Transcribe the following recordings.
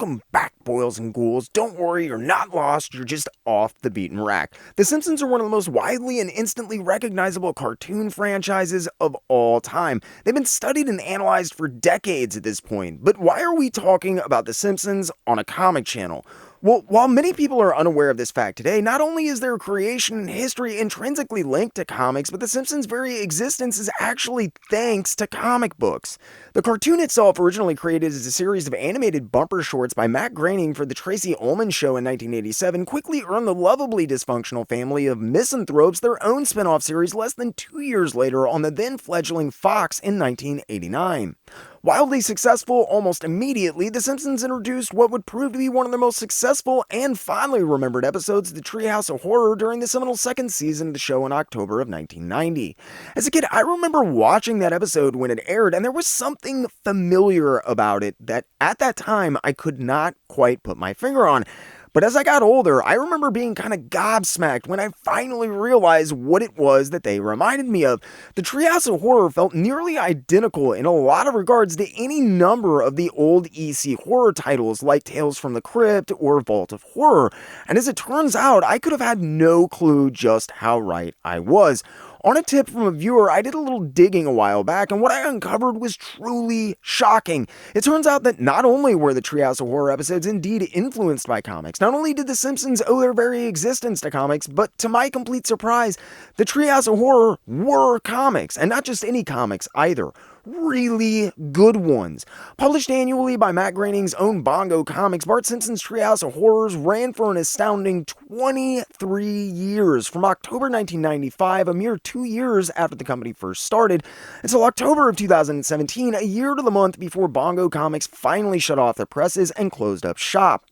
Welcome back, boils and ghouls. Don't worry, you're not lost, you're just off the beaten rack. The Simpsons are one of the most widely and instantly recognizable cartoon franchises of all time. They've been studied and analyzed for decades at this point, but why are we talking about The Simpsons on a comic channel? Well, while many people are unaware of this fact today, not only is their creation and history intrinsically linked to comics, but The Simpsons' very existence is actually thanks to comic books. The cartoon itself, originally created as a series of animated bumper shorts by Matt Groening for The Tracy Ullman Show in 1987, quickly earned the lovably dysfunctional family of misanthropes their own spin-off series less than 2 years later on the then-fledgling Fox in 1989. Wildly successful almost immediately, The Simpsons introduced what would prove to be one of the most successful and fondly remembered episodes of the Treehouse of Horror during the seminal second season of the show in October of 1990. As a kid, I remember watching that episode when it aired, and there was something familiar about it that at that time I could not quite put my finger on. But as I got older, I remember being kind of gobsmacked when I finally realized what it was that they reminded me of. The Treehouse of Horror felt nearly identical in a lot of regards to any number of the old EC horror titles like Tales from the Crypt or Vault of Horror. And as it turns out, I could have had no clue just how right I was. On a tip from a viewer, I did a little digging a while back, and what I uncovered was truly shocking. It turns out that not only were the Treehouse of Horror episodes indeed influenced by comics, not only did The Simpsons owe their very existence to comics, but to my complete surprise, the Treehouse of Horror were comics, and not just any comics either. Really good ones. Published annually by Matt Groening's own Bongo Comics, Bart Simpson's Treehouse of Horrors ran for an astounding 23 years, from October 1995, a mere 2 years after the company first started, until October of 2017, a year to the month before Bongo Comics finally shut off their presses and closed up shop.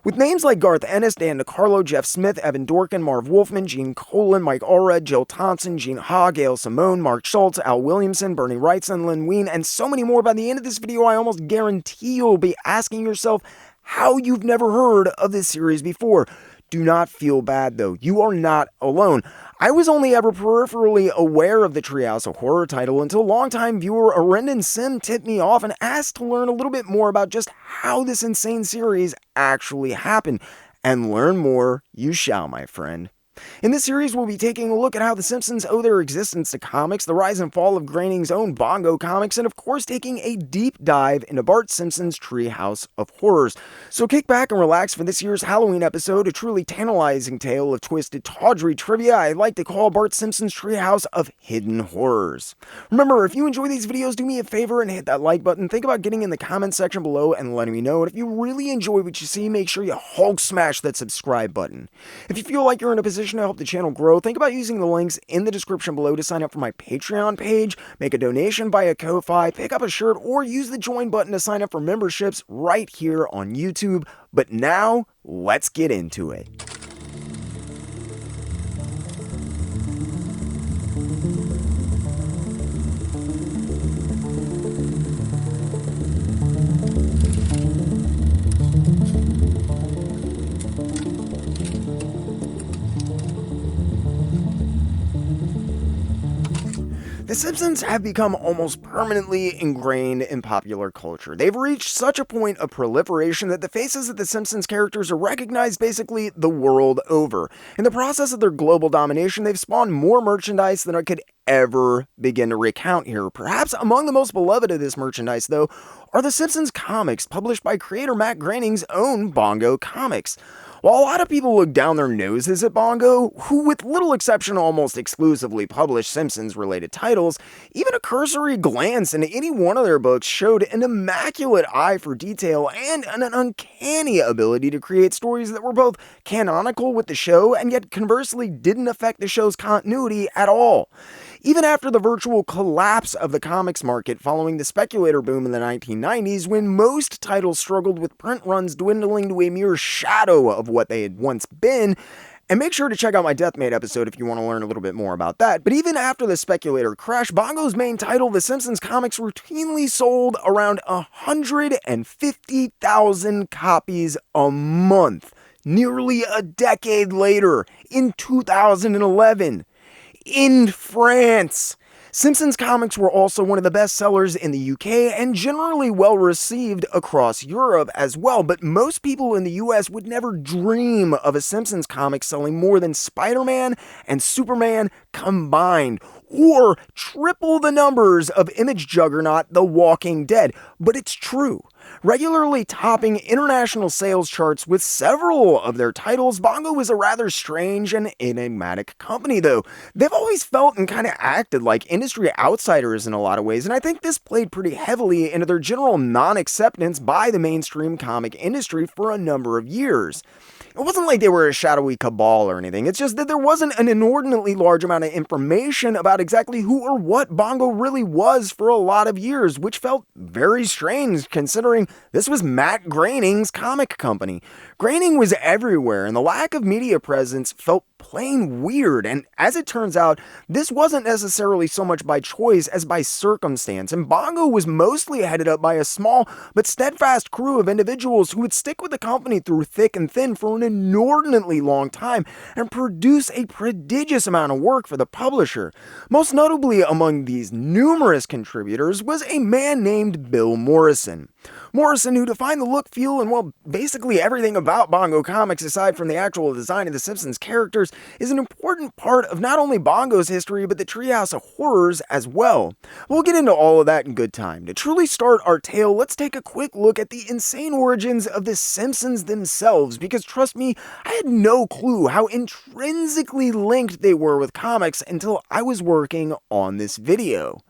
With names like Garth Ennis, Dan DiCarlo, Jeff Smith, Evan Dorkin, Marv Wolfman, Gene Colan, Mike Allred, Jill Thompson, Gene Ha, Gail Simone, Mark Schultz, Al Williamson, Bernie Wrightson, Lynn Wein, and so many more, by the end of this video, I almost guarantee you'll be asking yourself how you've never heard of this series before. Do not feel bad though, you are not alone. I was only ever peripherally aware of the Treehouse of Horror title until longtime viewer Arendon Sim tipped me off and asked to learn a little bit more about just how this insane series actually happened. And learn more you shall, my friend. In this series, we'll be taking a look at how The Simpsons owe their existence to comics, the rise and fall of Groening's own Bongo Comics, and of course taking a deep dive into Bart Simpson's Treehouse of Horrors. So kick back and relax for this year's Halloween episode, a truly tantalizing tale of twisted, tawdry trivia I like to call Bart Simpson's Treehouse of Hidden Horrors. Remember, if you enjoy these videos, do me a favor and hit that like button. Think about getting in the comment section below and letting me know. And if you really enjoy what you see, make sure you Hulk smash that subscribe button. If you feel like you're in a position to help the channel grow, think about using the links in the description below to sign up for my Patreon page, make a donation via Ko-Fi, pick up a shirt, or use the join button to sign up for memberships right here on YouTube. But now, let's get into it. The Simpsons have become almost permanently ingrained in popular culture. They've reached such a point of proliferation that the faces of the Simpsons characters are recognized basically the world over. In the process of their global domination, they've spawned more merchandise than I could ever begin to recount here. Perhaps among the most beloved of this merchandise, though, are the Simpsons comics published by creator Matt Groening's own Bongo Comics. While a lot of people look down their noses at Bongo, who with little exception almost exclusively publish Simpsons-related titles, even a cursory glance into any one of their books showed an immaculate eye for detail and an uncanny ability to create stories that were both canonical with the show and yet conversely didn't affect the show's continuity at all. Even after the virtual collapse of the comics market following the speculator boom in the 1990s, when most titles struggled with print runs dwindling to a mere shadow of what they had once been, and make sure to check out my Deathmate episode if you want to learn a little bit more about that. But even after the speculator crash, Bongo's main title, The Simpsons comics, routinely sold around 150,000 copies a month, nearly a decade later, in 2011. In France. Simpsons comics were also one of the best sellers in the UK and generally well received across Europe as well, but most people in the US would never dream of a Simpsons comic selling more than Spider-Man and Superman combined, or triple the numbers of image juggernaut The Walking Dead. But it's true. Regularly topping international sales charts with several of their titles, Bongo is a rather strange and enigmatic company, though. They've always felt and kind of acted like industry outsiders in a lot of ways, and I think this played pretty heavily into their general non-acceptance by the mainstream comic industry for a number of years. It wasn't like they were a shadowy cabal or anything, it's just that there wasn't an inordinately large amount of information about exactly who or what Bongo really was for a lot of years, which felt very strange considering this was Matt Groening's comic company. Groening was everywhere, and the lack of media presence felt plain weird, and as it turns out, this wasn't necessarily so much by choice as by circumstance, and Bongo was mostly headed up by a small but steadfast crew of individuals who would stick with the company through thick and thin for an inordinately long time and produce a prodigious amount of work for the publisher. Most notably among these numerous contributors was a man named Bill Morrison. Morrison, who defined the look, feel, and well, basically everything about Bongo comics aside from the actual design of the Simpsons characters, is an important part of not only Bongo's history, but the Treehouse of Horrors as well. We'll get into all of that in good time. To truly start our tale, let's take a quick look at the insane origins of the Simpsons themselves, because trust me, I had no clue how intrinsically linked they were with comics until I was working on this video.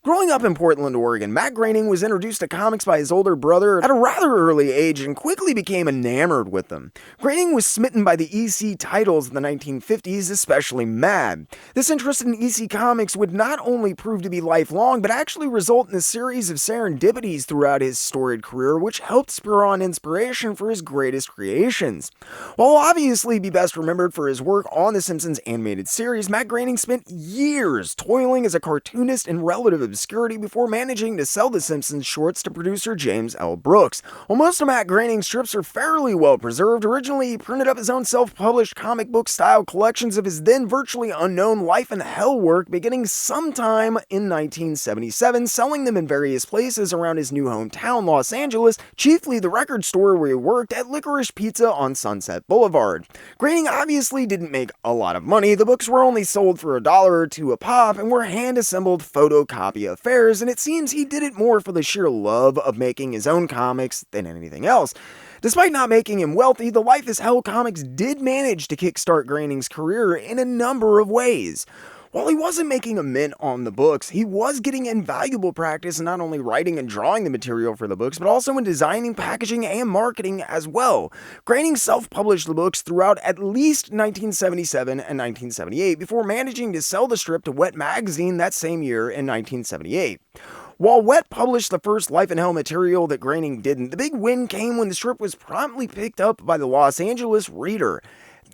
Growing up in Portland, Oregon, Matt Groening was introduced to comics by his older brother at a rather early age and quickly became enamored with them. Groening was smitten by the EC titles in the 1950s, especially Mad. This interest in EC comics would not only prove to be lifelong, but actually result in a series of serendipities throughout his storied career, which helped spur on inspiration for his greatest creations. While he'll obviously be best remembered for his work on the Simpsons animated series, Matt Groening spent years toiling as a cartoonist in relative obscurity before managing to sell the Simpsons shorts to producer James L. Brooks. While most of Matt Groening's strips are fairly well preserved, originally he printed up his own self-published comic book style collections of his then virtually unknown Life in Hell work beginning sometime in 1977, selling them in various places around his new hometown, Los Angeles, chiefly the record store where he worked at Licorice Pizza on Sunset Boulevard. Groening obviously didn't make a lot of money. The books were only sold for $1 or $2 a pop and were hand-assembled photocopy affairs, and it seems he did it more for the sheer love of making his own comics than anything else. Despite not making him wealthy, the Life is Hell comics did manage to kickstart Groening's career in a number of ways. While he wasn't making a mint on the books, he was getting invaluable practice in not only writing and drawing the material for the books, but also in designing, packaging, and marketing as well. Groening self-published the books throughout at least 1977 and 1978 before managing to sell the strip to Wet magazine that same year in 1978. While Wet published the first Life in Hell material that Groening didn't, the big win came when the strip was promptly picked up by the Los Angeles Reader.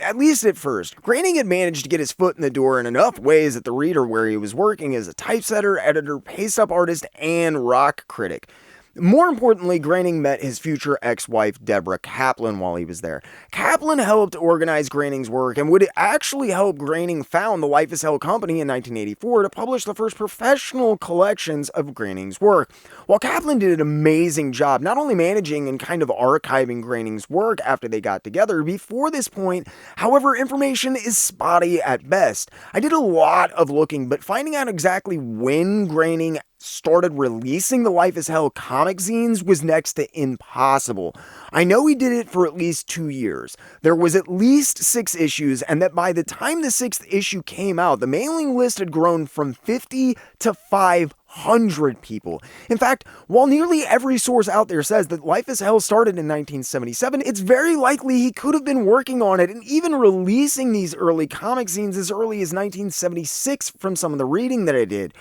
At least at first, Groening had managed to get his foot in the door in enough ways at the Reader, where he was working as a typesetter, editor, paste-up artist, and rock critic. More importantly, Groening met his future ex-wife Deborah Kaplan while he was there. Kaplan helped organize Groening's work and would actually help Groening found the Life is Hell company in 1984 to publish the first professional collections of Groening's work. While Kaplan did an amazing job not only managing and kind of archiving Groening's work after they got together, before this point, however, information is spotty at best. I did a lot of looking, but finding out exactly when Groening started releasing the Life is Hell comic zines was next to impossible. I know he did it for at least 2 years. There was at least 6 issues, and that by the time the 6th issue came out, the mailing list had grown from 50 to 500 people. In fact, while nearly every source out there says that Life is Hell started in 1977, it's very likely he could have been working on it and even releasing these early comic zines as early as 1976 from some of the reading that I did.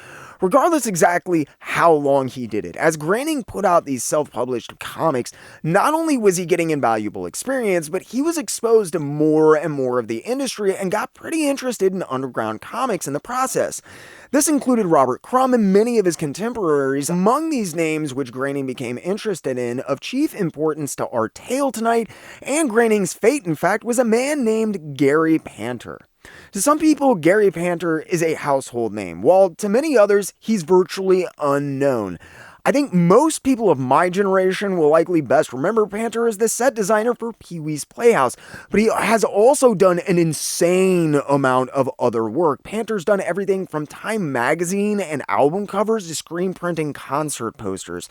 Regardless exactly how long he did it, as Groening put out these self-published comics, not only was he getting invaluable experience, but he was exposed to more and more of the industry and got pretty interested in underground comics in the process. This included Robert Crumb and many of his contemporaries. Among these names which Groening became interested in, of chief importance to our tale tonight, and Groening's fate in fact, was a man named Gary Panter. To some people, Gary Panter is a household name, while to many others, he's virtually unknown. I think most people of my generation will likely best remember Panter as the set designer for Pee-wee's Playhouse, but he has also done an insane amount of other work. Panter's done everything from Time magazine and album covers to screen printing concert posters.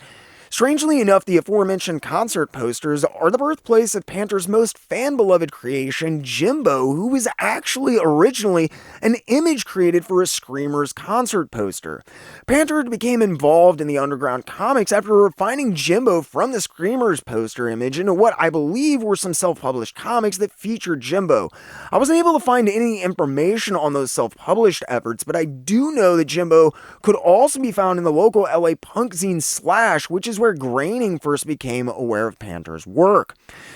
Strangely enough, the aforementioned concert posters are the birthplace of Panter's most fan-beloved creation, Jimbo, who was actually originally an image created for a Screamers concert poster. Panter became involved in the underground comics after refining Jimbo from the Screamers poster image into what I believe were some self-published comics that featured Jimbo. I wasn't able to find any information on those self-published efforts, but I do know that Jimbo could also be found in the local LA punk zine Slash, which is where Groening first became aware of Panter's work.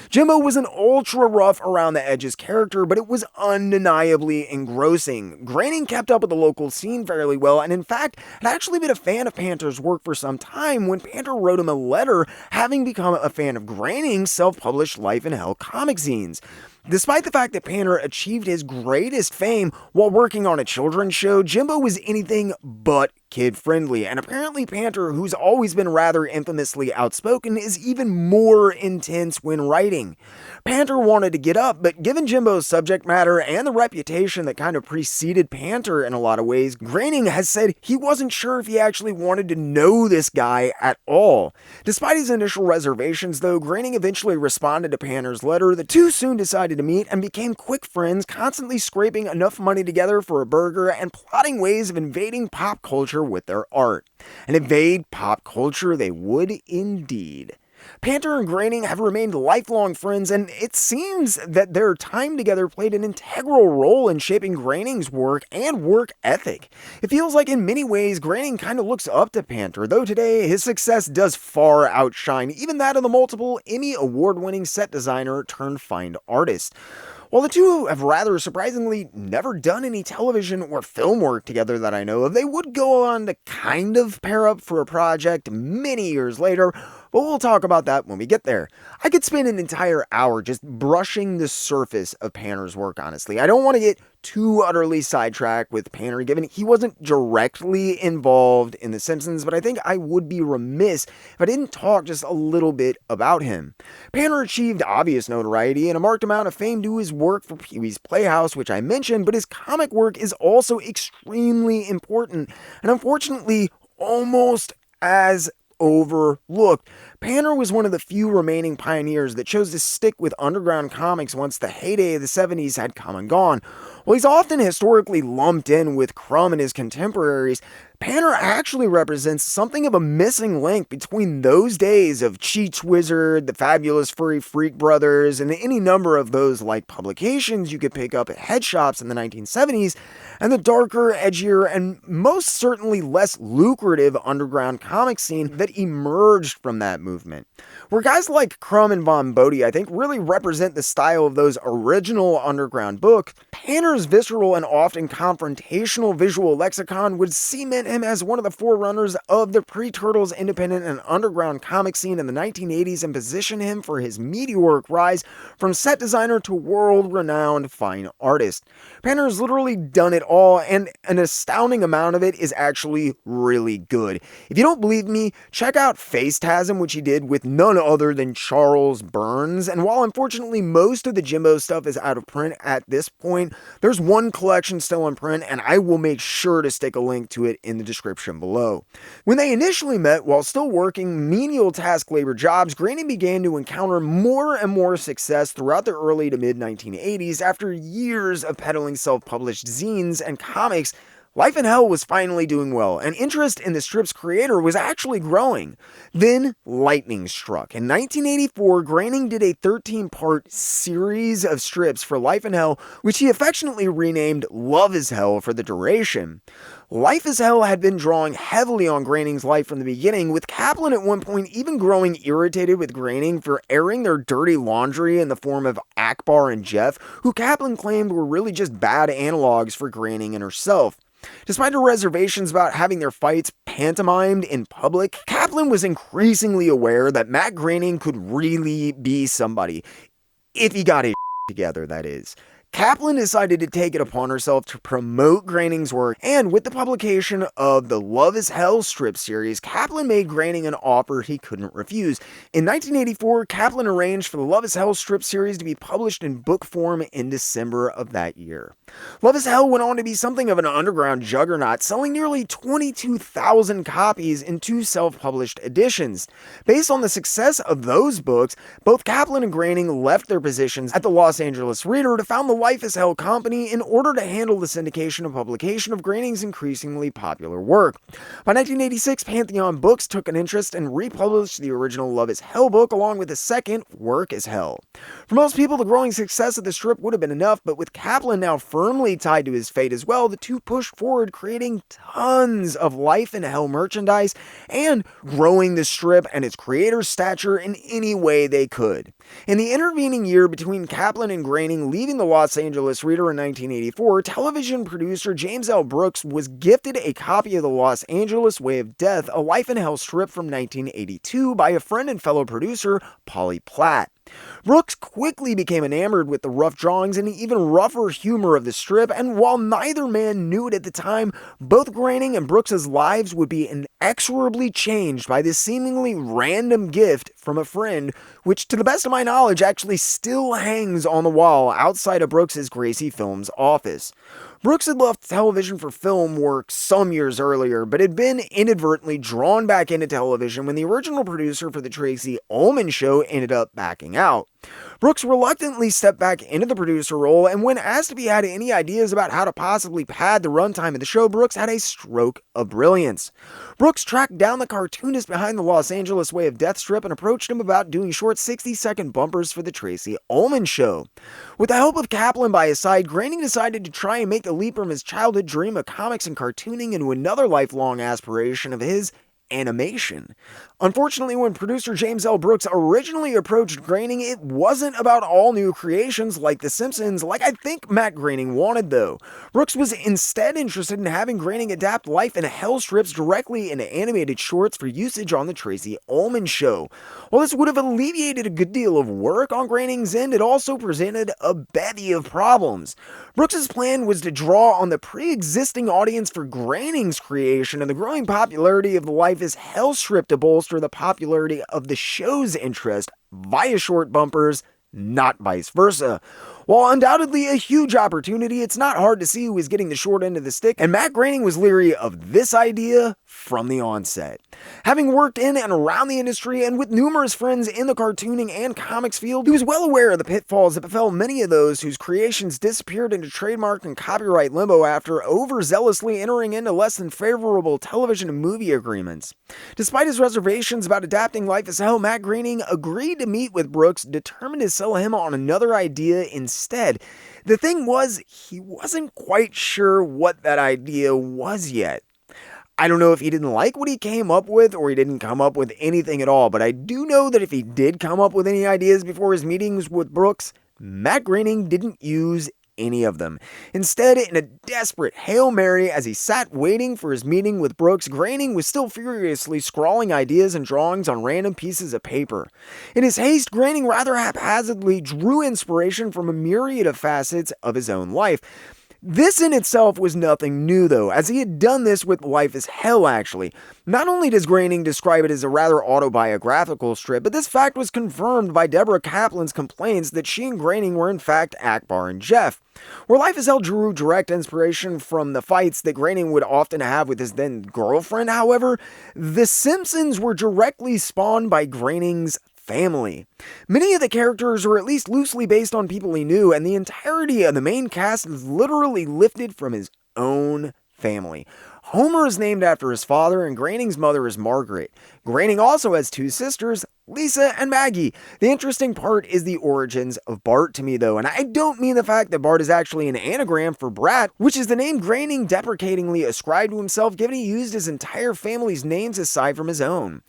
Jimbo was an ultra rough around the edges character, but it was undeniably engrossing. Groening kept up with the local scene fairly well, and in fact, had actually been a fan of Panter's work for some time when Panter wrote him a letter having become a fan of Groening's self-published Life in Hell comic zines. Despite the fact that Panter achieved his greatest fame while working on a children's show, Jimbo was anything but kid-friendly, and apparently Panter, who's always been rather infamously outspoken, is even more intense when writing. Panter wanted to get up, but given Jimbo's subject matter and the reputation that kind of preceded Panter in a lot of ways, Groening has said he wasn't sure if he actually wanted to know this guy at all. Despite his initial reservations, though, Groening eventually responded to Panter's letter. The two soon decided to meet and became quick friends, constantly scraping enough money together for a burger and plotting ways of invading pop culture with their art. And invade pop culture they would indeed. Panter and Groening have remained lifelong friends, and it seems that their time together played an integral role in shaping Groening's work and work ethic. It feels like in many ways Groening kind of looks up to Panter, though today his success does far outshine even that of the multiple Emmy award-winning set designer turned fine artist. While the two have rather surprisingly never done any television or film work together that I know of, they would go on to kind of pair up for a project many years later, but we'll talk about that when we get there. I could spend an entire hour just brushing the surface of Panter's work, honestly. I don't want to get too utterly sidetracked with Panter, given he wasn't directly involved in The Simpsons, but I think I would be remiss if I didn't talk just a little bit about him. Panter achieved obvious notoriety and a marked amount of fame due to his work for Pee-wee's Playhouse, which I mentioned, but his comic work is also extremely important, and unfortunately, almost as overlooked. Panter was one of the few remaining pioneers that chose to stick with underground comics once the heyday of the 70s had come and gone. While he's often historically lumped in with Crumb and his contemporaries, Panter actually represents something of a missing link between those days of Cheech Wizard, the Fabulous Furry Freak Brothers, and any number of those like publications you could pick up at head shops in the 1970s, and the darker, edgier, and most certainly less lucrative underground comic scene that emerged from that movement. Where guys like Crumb and Von Bodie, I think, really represent the style of those original underground books, Panter's visceral and often confrontational visual lexicon would cement him as one of the forerunners of the pre-Turtles independent and underground comic scene in the 1980s and position him for his meteoric rise from set designer to world-renowned fine artist. Panter's literally done it all, and an astounding amount of it is actually really good. If you don't believe me, check out Facetasm, which he did with none other than Charles Burns, and while unfortunately most of the Jimbo stuff is out of print at this point, there's one collection still in print, and I will make sure to stick a link to it in the description below. When they initially met while still working menial task labor jobs, Groening began to encounter more and more success throughout the early to mid 1980s after years of peddling self-published zines and comics. Life in Hell was finally doing well, and interest in the strip's creator was actually growing. Then, lightning struck. In 1984, Groening did a 13-part series of strips for Life in Hell, which he affectionately renamed Love is Hell for the duration. Life is Hell had been drawing heavily on Groening's life from the beginning, with Kaplan at one point even growing irritated with Groening for airing their dirty laundry in the form of Akbar and Jeff, who Kaplan claimed were really just bad analogs for Groening and herself. Despite her reservations about having their fights pantomimed in public, Kaplan was increasingly aware that Matt Groening could really be somebody. If he got his together, that is. Kaplan decided to take it upon herself to promote Groening's work, and with the publication of the Love is Hell strip series, Kaplan made Groening an offer he couldn't refuse. In 1984, Kaplan arranged for the Love is Hell strip series to be published in book form in December of that year. Love is Hell went on to be something of an underground juggernaut, selling nearly 22,000 copies in 2 self-published editions. Based on the success of those books, both Kaplan and Groening left their positions at the Los Angeles Reader to found the Life is Hell company in order to handle the syndication and publication of Groening's increasingly popular work. By 1986, Pantheon Books took an interest and republished the original Love is Hell book along with the second, Work is Hell. For most people, the growing success of the strip would have been enough, but with Kaplan now firmly tied to his fate as well, the two pushed forward, creating tons of Life in Hell merchandise and growing the strip and its creator's stature in any way they could. In the intervening year between Kaplan and Groening leaving the Los Angeles Reader in 1984, television producer James L. Brooks was gifted a copy of the Los Angeles Way of Death, a Life in Hell strip from 1982 by a friend and fellow producer, Polly Platt. Brooks quickly became enamored with the rough drawings and even rougher humor of the strip, and while neither man knew it at the time, both Groening and Brooks' lives would be inexorably changed by this seemingly random gift from a friend, which to the best of my knowledge actually still hangs on the wall outside of Brooks' Gracie Films office. Brooks had left television for film work some years earlier, but had been inadvertently drawn back into television when the original producer for The Tracy Ullman Show ended up backing out. Brooks reluctantly stepped back into the producer role, and when asked if he had any ideas about how to possibly pad the runtime of the show, Brooks had a stroke of brilliance. Brooks tracked down the cartoonist behind the Los Angeles Way of Death strip and approached him about doing short 60-second bumpers for The Tracy Ullman Show. With the help of Kaplan by his side, Groening decided to try and make the leap from his childhood dream of comics and cartooning into another lifelong aspiration of his, animation. Unfortunately, when producer James L. Brooks originally approached Groening, it wasn't about all new creations like The Simpsons, like I think Matt Groening wanted though. Brooks was instead interested in having Groening adapt Life in Hell strips directly into animated shorts for usage on The Tracy Ullman Show. While this would have alleviated a good deal of work on Groening's end, it also presented a bevy of problems. Brooks' plan was to draw on the pre-existing audience for Groening's creation and the growing popularity of the Life is Hell strip to bolster the popularity of the show's interest via short bumpers, not vice versa. While undoubtedly a huge opportunity, it's not hard to see who is getting the short end of the stick, and Matt Groening was leery of this idea from the onset. Having worked in and around the industry and with numerous friends in the cartooning and comics field, he was well aware of the pitfalls that befell many of those whose creations disappeared into trademark and copyright limbo after overzealously entering into less than favorable television and movie agreements. Despite his reservations about adapting Life is Hell, Matt Groening agreed to meet with Brooks, determined to sell him on another idea instead. The thing was, he wasn't quite sure what that idea was yet. I don't know if he didn't like what he came up with or he didn't come up with anything at all, but I do know that if he did come up with any ideas before his meetings with Brooks, Matt Groening didn't use any of them. Instead, in a desperate Hail Mary as he sat waiting for his meeting with Brooks, Groening was still furiously scrawling ideas and drawings on random pieces of paper. In his haste, Groening rather haphazardly drew inspiration from a myriad of facets of his own life. This in itself was nothing new though, as he had done this with Life is Hell actually. Not only does Groening describe it as a rather autobiographical strip, but this fact was confirmed by Deborah Kaplan's complaints that she and Groening were in fact Akbar and Jeff. Where Life is Hell drew direct inspiration from the fights that Groening would often have with his then girlfriend, however, The Simpsons were directly spawned by Groening's family. Many of the characters are at least loosely based on people he knew, and the entirety of the main cast is literally lifted from his own family. Homer is named after his father, and Groening's mother is Margaret. Groening also has 2 sisters, Lisa and Maggie. The interesting part is the origins of Bart to me though, and I don't mean the fact that Bart is actually an anagram for Brat, which is the name Groening deprecatingly ascribed to himself given he used his entire family's names aside from his own.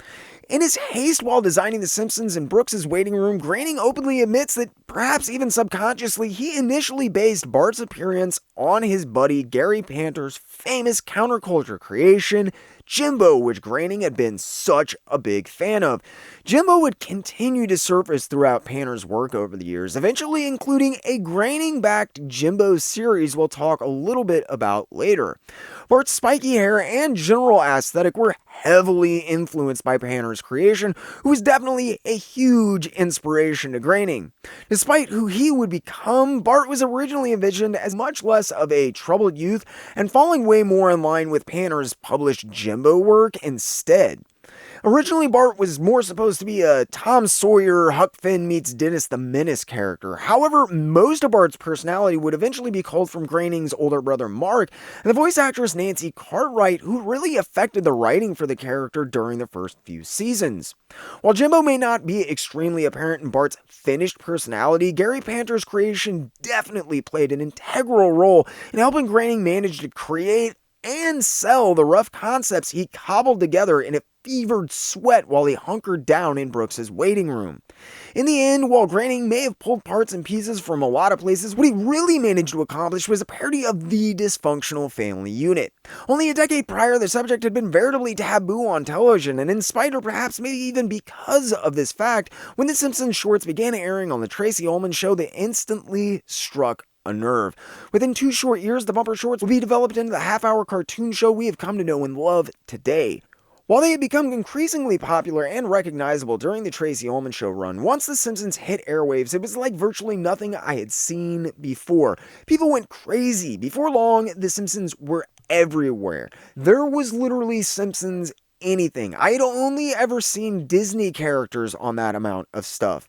In his haste while designing The Simpsons in Brooks' waiting room, Groening openly admits that, perhaps even subconsciously, he initially based Bart's appearance on his buddy Gary Panter's famous counterculture creation, Jimbo, which Groening had been such a big fan of. Jimbo would continue to surface throughout Panner's work over the years, eventually including a Groening-backed Jimbo series we'll talk a little bit about later. Bart's spiky hair and general aesthetic were heavily influenced by Panner's creation, who was definitely a huge inspiration to Groening. Despite who he would become, Bart was originally envisioned as much less of a troubled youth and falling way more in line with Panner's published Jimbo work instead. Originally, Bart was more supposed to be a Tom Sawyer, Huck Finn meets Dennis the Menace character. However, most of Bart's personality would eventually be culled from Groening's older brother Mark and the voice actress Nancy Cartwright, who really affected the writing for the character during the first few seasons. While Jimbo may not be extremely apparent in Bart's finished personality, Gary Panter's creation definitely played an integral role in helping Groening manage to create and sell the rough concepts he cobbled together in a fevered sweat while he hunkered down in Brooks's waiting room. In the end, while Groening may have pulled parts and pieces from a lot of places, what he really managed to accomplish was a parody of the dysfunctional family unit. Only a decade prior, the subject had been veritably taboo on television, and in spite or perhaps maybe even because of this fact, when the Simpsons shorts began airing on the Tracey Ullman Show, they instantly struck a nerve. Within 2 short years, the bumper shorts would be developed into the half-hour cartoon show we have come to know and love today. While they had become increasingly popular and recognizable during the Tracey Ullman Show run, once The Simpsons hit airwaves, it was like virtually nothing I had seen before. People went crazy. Before long, The Simpsons were everywhere. There was literally Simpsons anything. I had only ever seen Disney characters on that amount of stuff.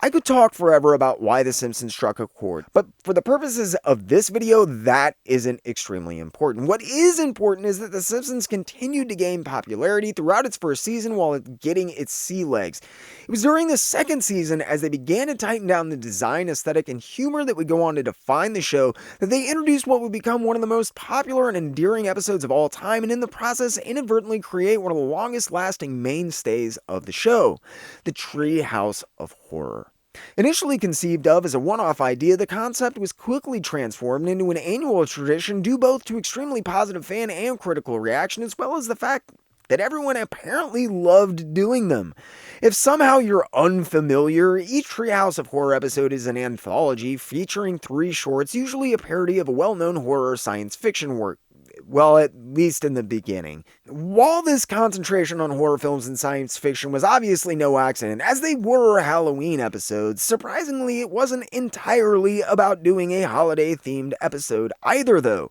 I could talk forever about why The Simpsons struck a chord, but for the purposes of this video, that isn't extremely important. What is important is that The Simpsons continued to gain popularity throughout its first season while getting its sea legs. It was during the second season, as they began to tighten down the design, aesthetic, and humor that would go on to define the show, that they introduced what would become one of the most popular and endearing episodes of all time, and in the process inadvertently create one of the longest lasting mainstays of the show, the Treehouse of Horror. Initially conceived of as a one-off idea, the concept was quickly transformed into an annual tradition due both to extremely positive fan and critical reaction, as well as the fact that everyone apparently loved doing them. If somehow you're unfamiliar, each Treehouse of Horror episode is an anthology featuring 3 shorts, usually a parody of a well-known horror or science fiction work. Well, at least in the beginning. While this concentration on horror films and science fiction was obviously no accident, as they were Halloween episodes, surprisingly it wasn't entirely about doing a holiday-themed episode either though.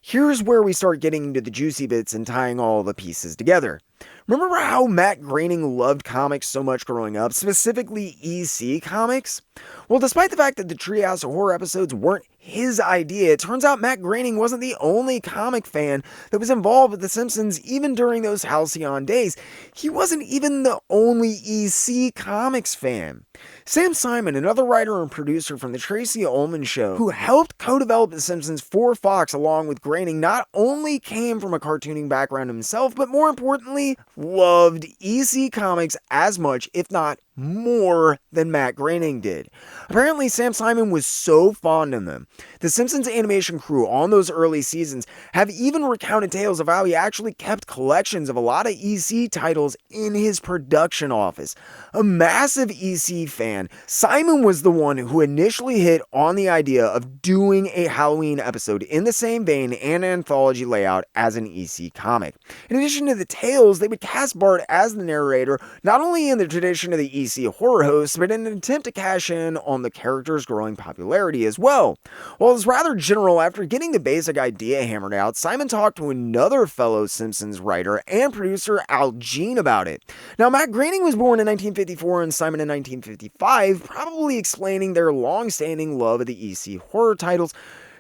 Here's where we start getting into the juicy bits and tying all the pieces together. Remember how Matt Groening loved comics so much growing up, specifically EC comics? Well, despite the fact that the Treehouse of Horror episodes weren't his idea, it turns out Matt Groening wasn't the only comic fan that was involved with The Simpsons even during those halcyon days. He wasn't even the only EC comics fan. Sam Simon, another writer and producer from the Tracey Ullman Show, who helped co-develop The Simpsons for Fox along with Groening, not only came from a cartooning background himself, but more importantly, loved EC comics as much, if not more, than Matt Groening did. Apparently, Sam Simon was so fond of them. The Simpsons animation crew on those early seasons have even recounted tales of how he actually kept collections of a lot of EC titles in his production office. A massive EC fan, Simon was the one who initially hit on the idea of doing a Halloween episode in the same vein and anthology layout as an EC comic. In addition to the tales, they would cast Bart as the narrator, not only in the tradition of the EC horror hosts, but in an attempt to cash in on the character's growing popularity as well. While it's rather general, after getting the basic idea hammered out, Simon talked to another fellow Simpsons writer and producer, Al Jean, about it. Now, Matt Groening was born in 1954 and Simon in 1955, probably explaining their long-standing love of the EC horror titles.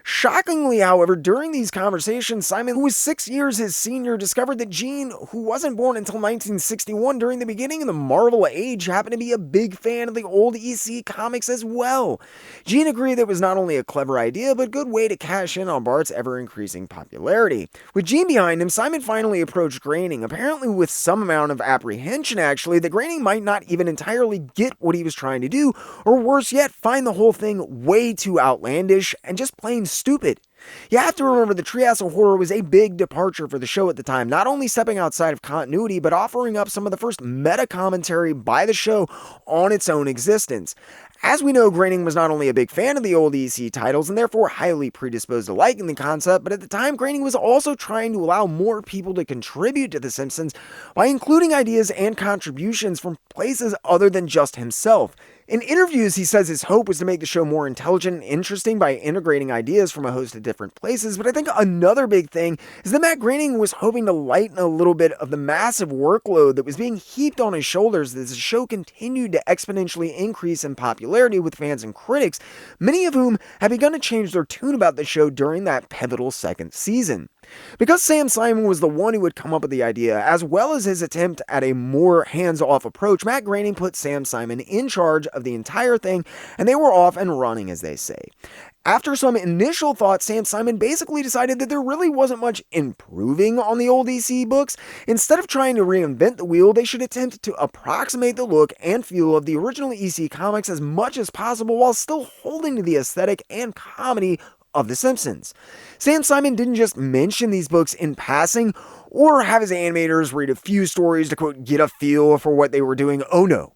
Shockingly, however, during these conversations, Simon, who was 6 years his senior, discovered that Gene, who wasn't born until 1961 during the beginning of the Marvel age, happened to be a big fan of the old EC comics as well. Gene agreed that it was not only a clever idea, but a good way to cash in on Bart's ever-increasing popularity. With Gene behind him, Simon finally approached Groening, apparently with some amount of apprehension actually, that Groening might not even entirely get what he was trying to do, or worse yet, find the whole thing way too outlandish and just plain stupid. You have to remember the Treehouse of Horror was a big departure for the show at the time, not only stepping outside of continuity, but offering up some of the first meta commentary by the show on its own existence. As we know, Groening was not only a big fan of the old EC titles and therefore highly predisposed to liking the concept, but at the time Groening was also trying to allow more people to contribute to The Simpsons by including ideas and contributions from places other than just himself. In interviews, he says his hope was to make the show more intelligent and interesting by integrating ideas from a host of different places, but I think another big thing is that Matt Groening was hoping to lighten a little bit of the massive workload that was being heaped on his shoulders as the show continued to exponentially increase in popularity with fans and critics, many of whom had begun to change their tune about the show during that pivotal second season. Because Sam Simon was the one who had come up with the idea, as well as his attempt at a more hands-off approach, Matt Groening put Sam Simon in charge of the entire thing, and they were off and running, as they say. After some initial thought, Sam Simon basically decided that there really wasn't much improving on the old EC books. Instead of trying to reinvent the wheel, they should attempt to approximate the look and feel of the original EC comics as much as possible while still holding to the aesthetic and comedy of The Simpsons. Sam Simon didn't just mention these books in passing or have his animators read a few stories to, quote, get a feel for what they were doing. Oh no.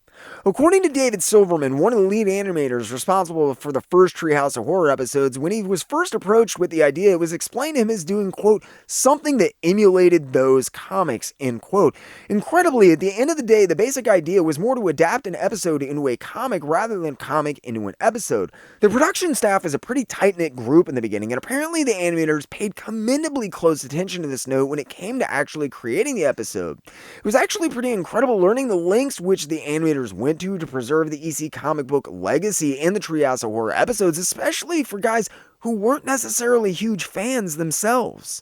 According to David Silverman, one of the lead animators responsible for the first Treehouse of Horror episodes, when he was first approached with the idea, it was explained to him as doing, quote, something that emulated those comics, end quote. Incredibly, at the end of the day, the basic idea was more to adapt an episode into a comic rather than comic into an episode. The production staff is a pretty tight-knit group in the beginning, and apparently the animators paid commendably close attention to this note when it came to actually creating the episode. It was actually pretty incredible learning the lengths which the animators went to preserve the EC comic book legacy in the Treehouse of Horror episodes, especially for guys who weren't necessarily huge fans themselves.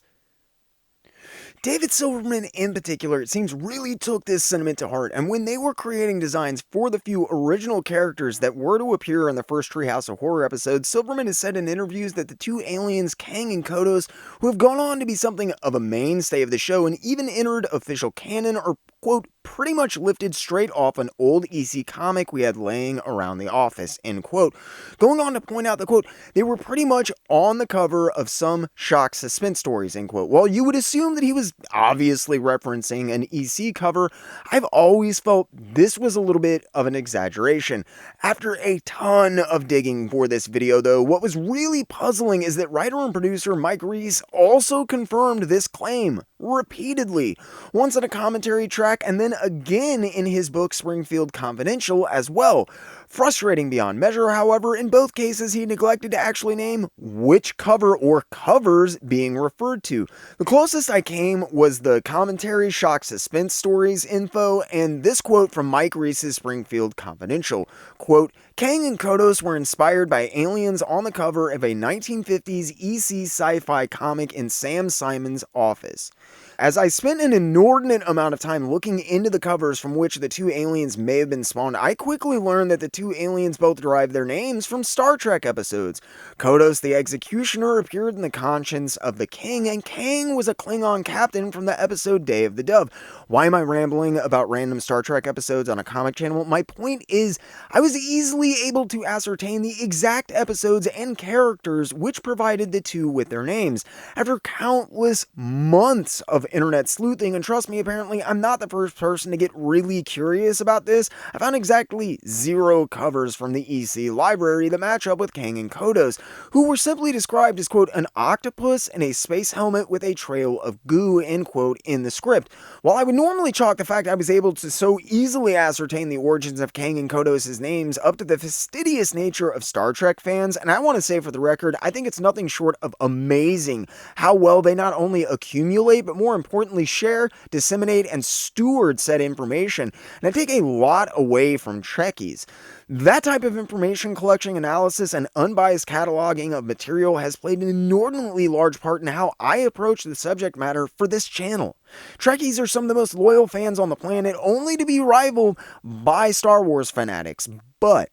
David Silverman in particular, it seems, really took this sentiment to heart, and when they were creating designs for the few original characters that were to appear in the first Treehouse of Horror episode, Silverman has said in interviews that the two aliens, Kang and Kodos, who have gone on to be something of a mainstay of the show and even entered official canon, are, quote, pretty much lifted straight off an old EC comic we had laying around the office, end quote. Going on to point out that, quote, they were pretty much on the cover of some shock suspense stories, end quote. While you would assume that he was obviously referencing an EC cover, I've always felt this was a little bit of an exaggeration. After a ton of digging for this video, though, what was really puzzling is that writer and producer Mike Reiss also confirmed this claim repeatedly, once in a commentary track and then again in his book Springfield Confidential as well. Frustrating beyond measure, however, in both cases he neglected to actually name which cover or covers being referred to. The closest I came was the commentary shock suspense stories info and this quote from Mike Reiss's Springfield Confidential. Quote, Kang and Kodos were inspired by aliens on the cover of a 1950s EC sci-fi comic in Sam Simon's office. As I spent an inordinate amount of time looking into the covers from which the two aliens may have been spawned, I quickly learned that the two aliens both derived their names from Star Trek episodes. Kodos the Executioner appeared in the conscience of the King, and Kang was a Klingon captain from the episode Day of the Dove. Why am I rambling about random Star Trek episodes on a comic channel? My point is, I was easily able to ascertain the exact episodes and characters which provided the two with their names. After countless months of internet sleuthing, and trust me, apparently I'm not the first person to get really curious about this, I found exactly 0 covers from the EC library that match up with Kang and Kodos, who were simply described as, quote, an octopus in a space helmet with a trail of goo, end quote, in the script. While I would normally chalk the fact I was able to so easily ascertain the origins of Kang and Kodos' names up to the fastidious nature of Star Trek fans, and I want to say for the record, I think it's nothing short of amazing how well they not only accumulate, but more importantly share, disseminate, and steward said information, and I take a lot away from Trekkies. That type of information collection, analysis, and unbiased cataloging of material has played an inordinately large part in how I approach the subject matter for this channel. Trekkies are some of the most loyal fans on the planet, only to be rivaled by Star Wars fanatics, but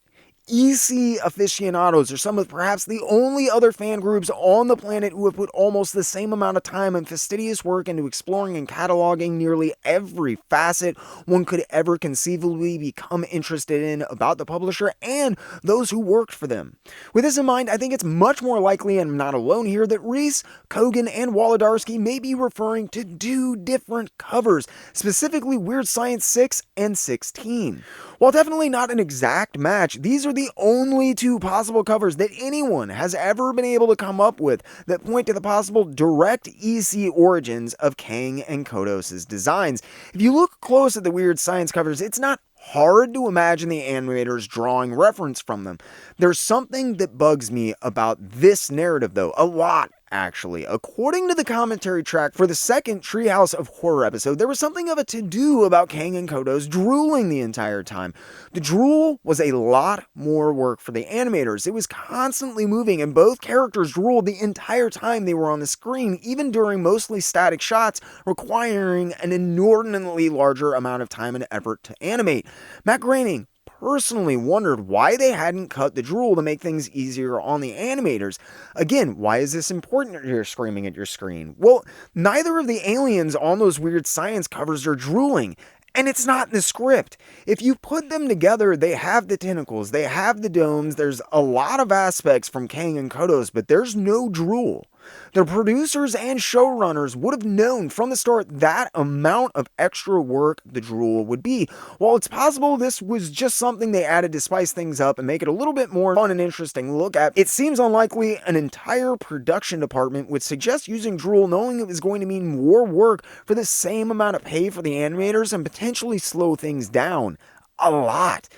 EC aficionados are some of perhaps the only other fan groups on the planet who have put almost the same amount of time and fastidious work into exploring and cataloging nearly every facet one could ever conceivably become interested in about the publisher and those who worked for them. With this in mind, I think it's much more likely, and I'm not alone here, that Reese, Kogan, and Wolodarski may be referring to two different covers, specifically Weird Science 6 and 16. While definitely not an exact match, these are the only two possible covers that anyone has ever been able to come up with that point to the possible direct EC origins of Kang and Kodos' designs. If you look close at the Weird Science covers, it's not hard to imagine the animators drawing reference from them. There's something that bugs me about this narrative though, a lot actually. According to the commentary track for the second Treehouse of Horror episode, there was something of a to-do about Kang and Kodos drooling the entire time. The drool was a lot more work for the animators. It was constantly moving and both characters drooled the entire time they were on the screen, even during mostly static shots, requiring an inordinately larger amount of time and effort to animate. Matt Groening personally wondered why they hadn't cut the drool to make things easier on the animators. Again, why is this important that you're screaming at your screen? Well, neither of the aliens on those Weird Science covers are drooling. And it's not in the script. If you put them together, they have the tentacles, they have the domes, there's a lot of aspects from Kang and Kodos, but there's no drool. The producers and showrunners would have known from the start that amount of extra work the drool would be. While it's possible this was just something they added to spice things up and make it a little bit more fun and interesting to look at, it seems unlikely an entire production department would suggest using drool knowing it was going to mean more work for the same amount of pay for the animators and potentially slow things down a lot.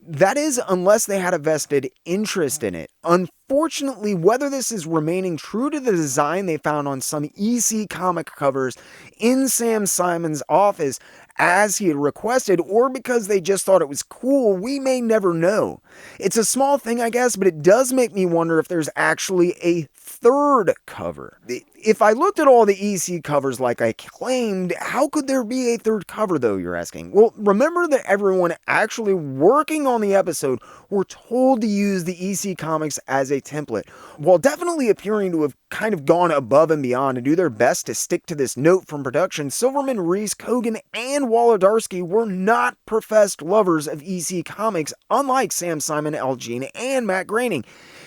That is, unless they had a vested interest in it. Unfortunately, whether this is remaining true to the design they found on some EC comic covers in Sam Simon's office as he had requested, or because they just thought it was cool, we may never know. It's a small thing, I guess, but it does make me wonder if there's actually a third cover. If I looked at all the EC covers like I claimed, how could there be a third cover though, you're asking? Well, remember that everyone actually working on the episode were told to use the EC comics as a template, while definitely appearing to have kind of gone above and beyond to do their best to stick to this note from production. Silverman, Reese, Kogan, and Wolodarski were not professed lovers of EC comics, unlike Sam Simon, Al Jean, and Matt Groening.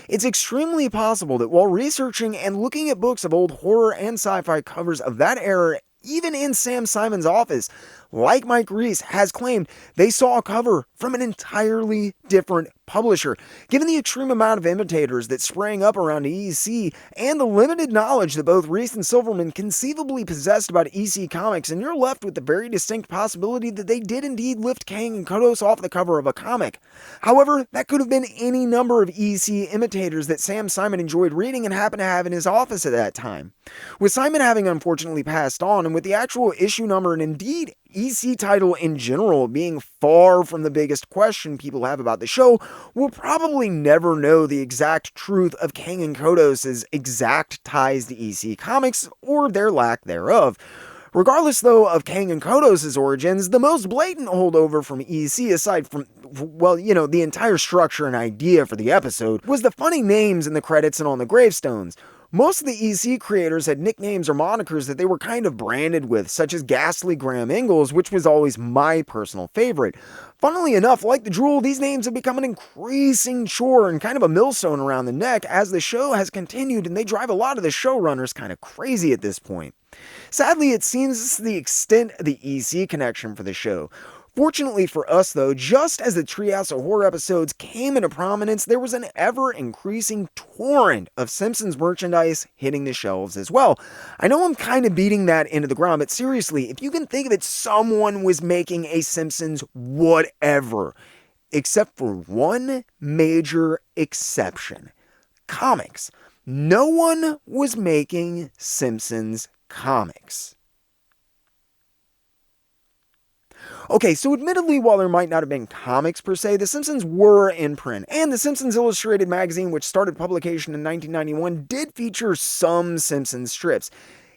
It's extremely possible that while researching and looking at books of old horror and sci-fi covers of that era, even in Sam Simon's office, like Mike Reese has claimed, they saw a cover from an entirely different publisher. Given the extreme amount of imitators that sprang up around EC and the limited knowledge that both Reese and Silverman conceivably possessed about EC comics, and you're left with the very distinct possibility that they did indeed lift Kang and Kodos off the cover of a comic. However, that could have been any number of EC imitators that Sam Simon enjoyed reading and happened to have in his office at that time. With Simon having unfortunately passed on, and with the actual issue number and indeed EC title in general being far from the biggest question people have about the show, we'll probably never know the exact truth of Kang and Kodos' exact ties to EC comics, or their lack thereof. Regardless, though, of Kang and Kodos' origins, the most blatant holdover from EC, aside from, well, the entire structure and idea for the episode, was the funny names in the credits and on the gravestones. Most of the EC creators had nicknames or monikers that they were kind of branded with, such as Ghastly Graham Ingalls, which was always my personal favorite. Funnily enough, like the drool, these names have become an increasing chore and kind of a millstone around the neck as the show has continued, and they drive a lot of the showrunners kind of crazy at this point. Sadly, it seems this is the extent of the EC connection for the show. Fortunately for us, though, just as the Treehouse of Horror episodes came into prominence, there was an ever-increasing torrent of Simpsons merchandise hitting the shelves as well. I know I'm kind of beating that into the ground, but seriously, if you can think of it, someone was making a Simpsons whatever. Except for one major exception. Comics. No one was making Simpsons comics. Okay, so admittedly, while there might not have been comics per se, The Simpsons were in print, and The Simpsons Illustrated magazine, which started publication in 1991, did feature some Simpsons strips.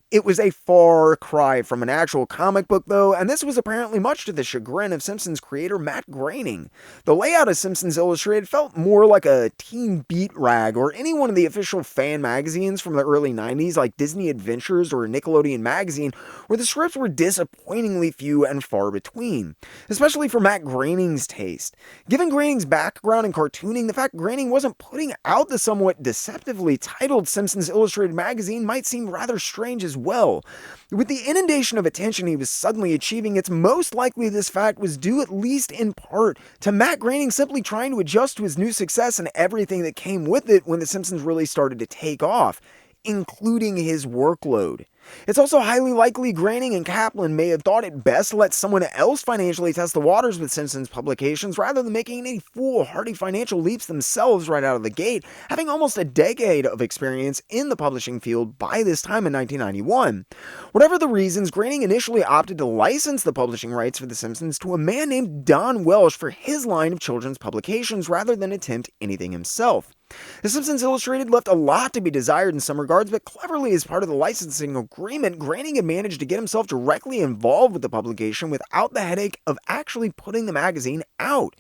It was a far cry from an actual comic book, though, and this was apparently much to the chagrin of Simpsons creator Matt Groening. The layout of Simpsons Illustrated felt more like a teen beat rag or any one of the official fan magazines from the early 90s, like Disney Adventures or Nickelodeon Magazine, where the scripts were disappointingly few and far between, especially for Matt Groening's taste. Given Groening's background in cartooning, the fact Groening wasn't putting out the somewhat deceptively titled Simpsons Illustrated magazine might seem rather strange as well. With the inundation of attention he was suddenly achieving, it's most likely this fact was due at least in part to Matt Groening simply trying to adjust to his new success and everything that came with it when The Simpsons really started to take off, including his workload. It's also highly likely Groening and Kaplan may have thought it best to let someone else financially test the waters with Simpsons publications rather than making any foolhardy financial leaps themselves right out of the gate, having almost a decade of experience in the publishing field by this time in 1991. Whatever the reasons, Groening initially opted to license the publishing rights for The Simpsons to a man named Don Welsh for his line of children's publications rather than attempt anything himself. The Simpsons Illustrated left a lot to be desired in some regards, but cleverly as part of the licensing agreement, Groening had managed to get himself directly involved with the publication without the headache of actually putting the magazine out.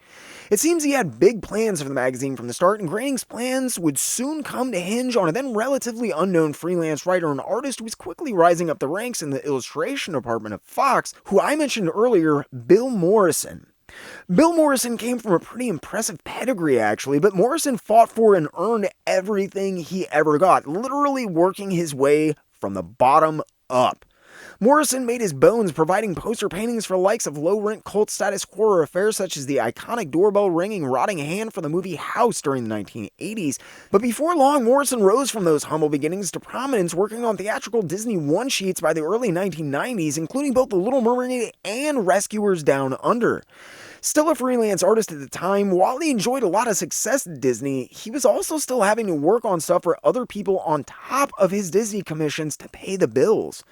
It seems he had big plans for the magazine from the start, and Groening's plans would soon come to hinge on a then relatively unknown freelance writer and artist who was quickly rising up the ranks in the illustration department of Fox, who I mentioned earlier, Bill Morrison. Bill Morrison came from a pretty impressive pedigree, actually, but Morrison fought for and earned everything he ever got, literally working his way from the bottom up. Morrison made his bones providing poster paintings for the likes of low-rent cult-status horror affairs such as the iconic doorbell-ringing Rotting Hand for the movie House during the 1980s. But before long, Morrison rose from those humble beginnings to prominence working on theatrical Disney one-sheets by the early 1990s, including both The Little Mermaid and Rescuers Down Under. Still a freelance artist at the time, while he enjoyed a lot of success at Disney, he was also still having to work on stuff for other people on top of his Disney commissions to pay the bills.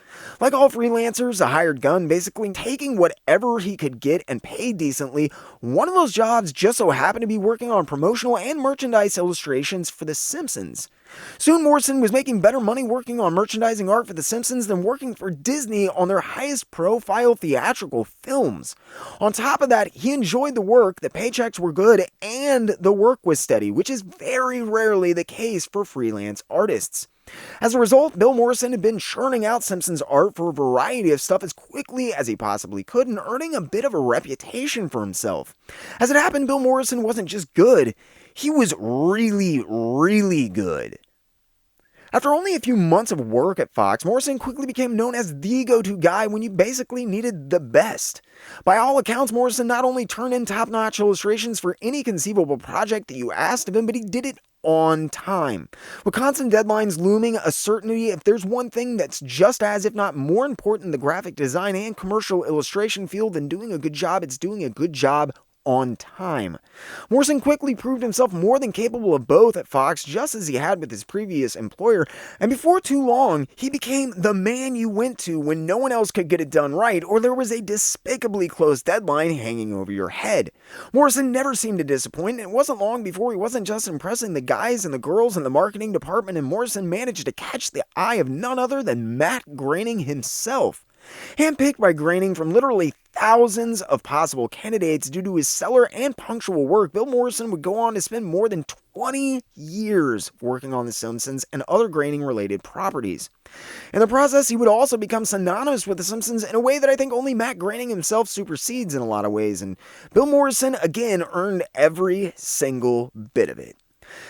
Like all freelancers, a hired gun, basically taking whatever he could get and paid decently, one of those jobs just so happened to be working on promotional and merchandise illustrations for The Simpsons. Soon Morrison was making better money working on merchandising art for The Simpsons than working for Disney on their highest profile theatrical films. On top of that, he enjoyed the work, the paychecks were good, and the work was steady, which is very rarely the case for freelance artists. As a result, Bill Morrison had been churning out Simpsons art for a variety of stuff as quickly as he possibly could and earning a bit of a reputation for himself. As it happened, Bill Morrison wasn't just good, he was really, really good. After only a few months of work at Fox, Morrison quickly became known as the go-to guy when you basically needed the best. By all accounts, Morrison not only turned in top-notch illustrations for any conceivable project that you asked of him, but he did it on time. With constant deadlines looming, a certainty if there's one thing that's just as, if not more important in the graphic design and commercial illustration field than doing a good job, it's doing a good job on time. Morrison quickly proved himself more than capable of both at Fox, just as he had with his previous employer, and before too long, he became the man you went to when no one else could get it done right, or there was a despicably close deadline hanging over your head. Morrison never seemed to disappoint, and it wasn't long before he wasn't just impressing the guys and the girls in the marketing department, and Morrison managed to catch the eye of none other than Matt Groening himself. Handpicked by Groening from literally thousands of possible candidates due to his stellar and punctual work, Bill Morrison would go on to spend more than 20 years working on The Simpsons and other Groening-related properties. In the process, he would also become synonymous with The Simpsons in a way that I think only Matt Groening himself supersedes in a lot of ways, and Bill Morrison again earned every single bit of it.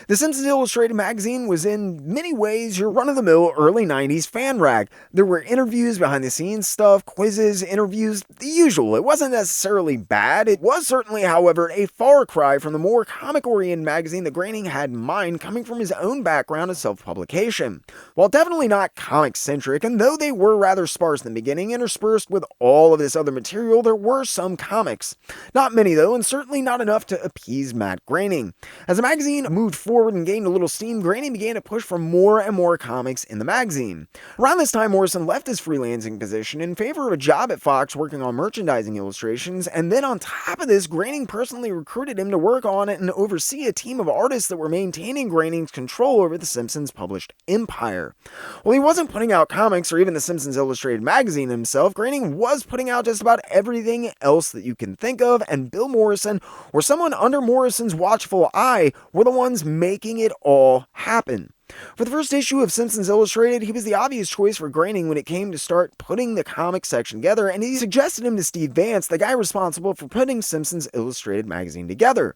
The Simpsons Illustrated magazine was in many ways your run-of-the-mill early 90s fan rag. There were interviews, behind-the-scenes stuff, quizzes, interviews, the usual. It wasn't necessarily bad. It was certainly, however, a far cry from the more comic-oriented magazine that Groening had in mind, coming from his own background of self-publication. While definitely not comic-centric, and though they were rather sparse in the beginning, interspersed with all of this other material, there were some comics. Not many, though, and certainly not enough to appease Matt Groening. As the magazine moved moved forward and gained a little steam, Groening began to push for more and more comics in the magazine. Around this time, Morrison left his freelancing position in favor of a job at Fox working on merchandising illustrations, and then on top of this, Groening personally recruited him to work on it and oversee a team of artists that were maintaining Groening's control over the Simpsons published empire. While he wasn't putting out comics or even the Simpsons Illustrated magazine himself, Groening was putting out just about everything else that you can think of, and Bill Morrison, or someone under Morrison's watchful eye, were the ones making it all happen. For the first issue of Simpsons Illustrated, he was the obvious choice for Groening when it came to start putting the comic section together, and he suggested him to Steve Vance, the guy responsible for putting Simpsons Illustrated magazine together.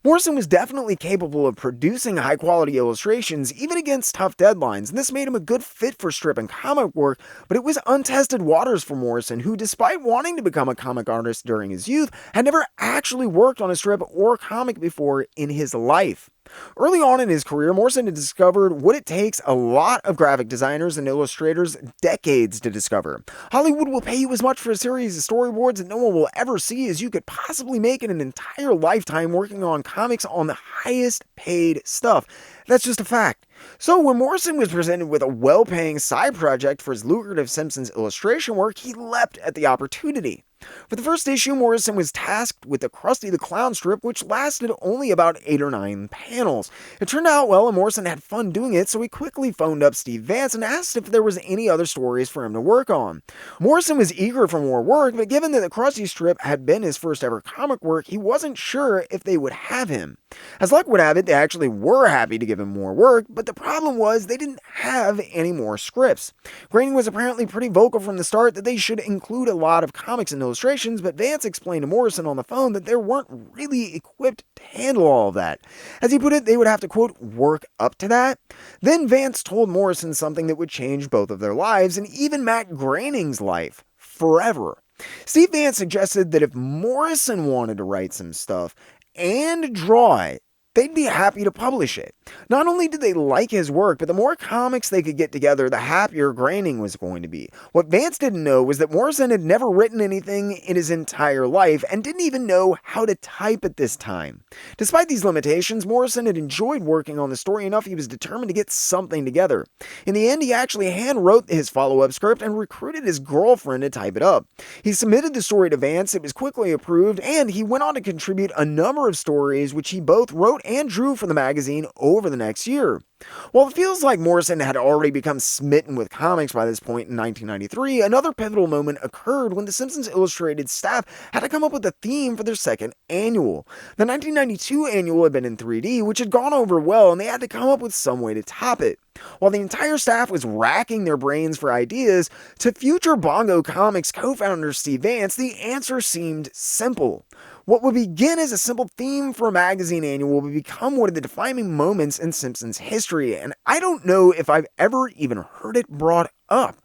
Morrison was definitely capable of producing high-quality illustrations, even against tough deadlines, and this made him a good fit for strip and comic work, but it was untested waters for Morrison, who, despite wanting to become a comic artist during his youth, had never actually worked on a strip or comic before in his life. Early on in his career, Morrison had discovered what it takes a lot of graphic designers and illustrators decades to discover. Hollywood will pay you as much for a series of storyboards that no one will ever see as you could possibly make in an entire lifetime working on comics on the highest paid stuff. That's just a fact. So when Morrison was presented with a well-paying side project for his lucrative Simpsons illustration work, he leapt at the opportunity. For the first issue, Morrison was tasked with the Krusty the Clown strip, which lasted only about 8 or 9 panels. It turned out well, and Morrison had fun doing it, so he quickly phoned up Steve Vance and asked if there was any other stories for him to work on. Morrison was eager for more work, but given that the Krusty strip had been his first ever comic work, he wasn't sure if they would have him. As luck would have it, they actually were happy to give him more work, but the problem was they didn't have any more scripts. Groening was apparently pretty vocal from the start that they should include a lot of comics and illustrations, but Vance explained to Morrison on the phone that they weren't really equipped to handle all of that. As he put it, they would have to, quote, work up to that. Then Vance told Morrison something that would change both of their lives, and even Matt Groening's life, forever. Steve Vance suggested that if Morrison wanted to write some stuff and draw it, they'd be happy to publish it. Not only did they like his work, but the more comics they could get together, the happier Groening was going to be. What Vance didn't know was that Morrison had never written anything in his entire life and didn't even know how to type at this time. Despite these limitations, Morrison had enjoyed working on the story enough he was determined to get something together. In the end, he actually hand-wrote his follow-up script and recruited his girlfriend to type it up. He submitted the story to Vance, it was quickly approved, and he went on to contribute a number of stories which he both wrote and drew for the magazine over the next year. While it feels like Morrison had already become smitten with comics by this point in 1993, another pivotal moment occurred when the Simpsons Illustrated staff had to come up with a theme for their second annual. The 1992 annual had been in 3D, which had gone over well, and they had to come up with some way to top it. While the entire staff was racking their brains for ideas, to future Bongo Comics co-founder Steve Vance, the answer seemed simple. What would begin as a simple theme for a magazine annual would become one of the defining moments in Simpsons history, and I don't know if I've ever even heard it brought up.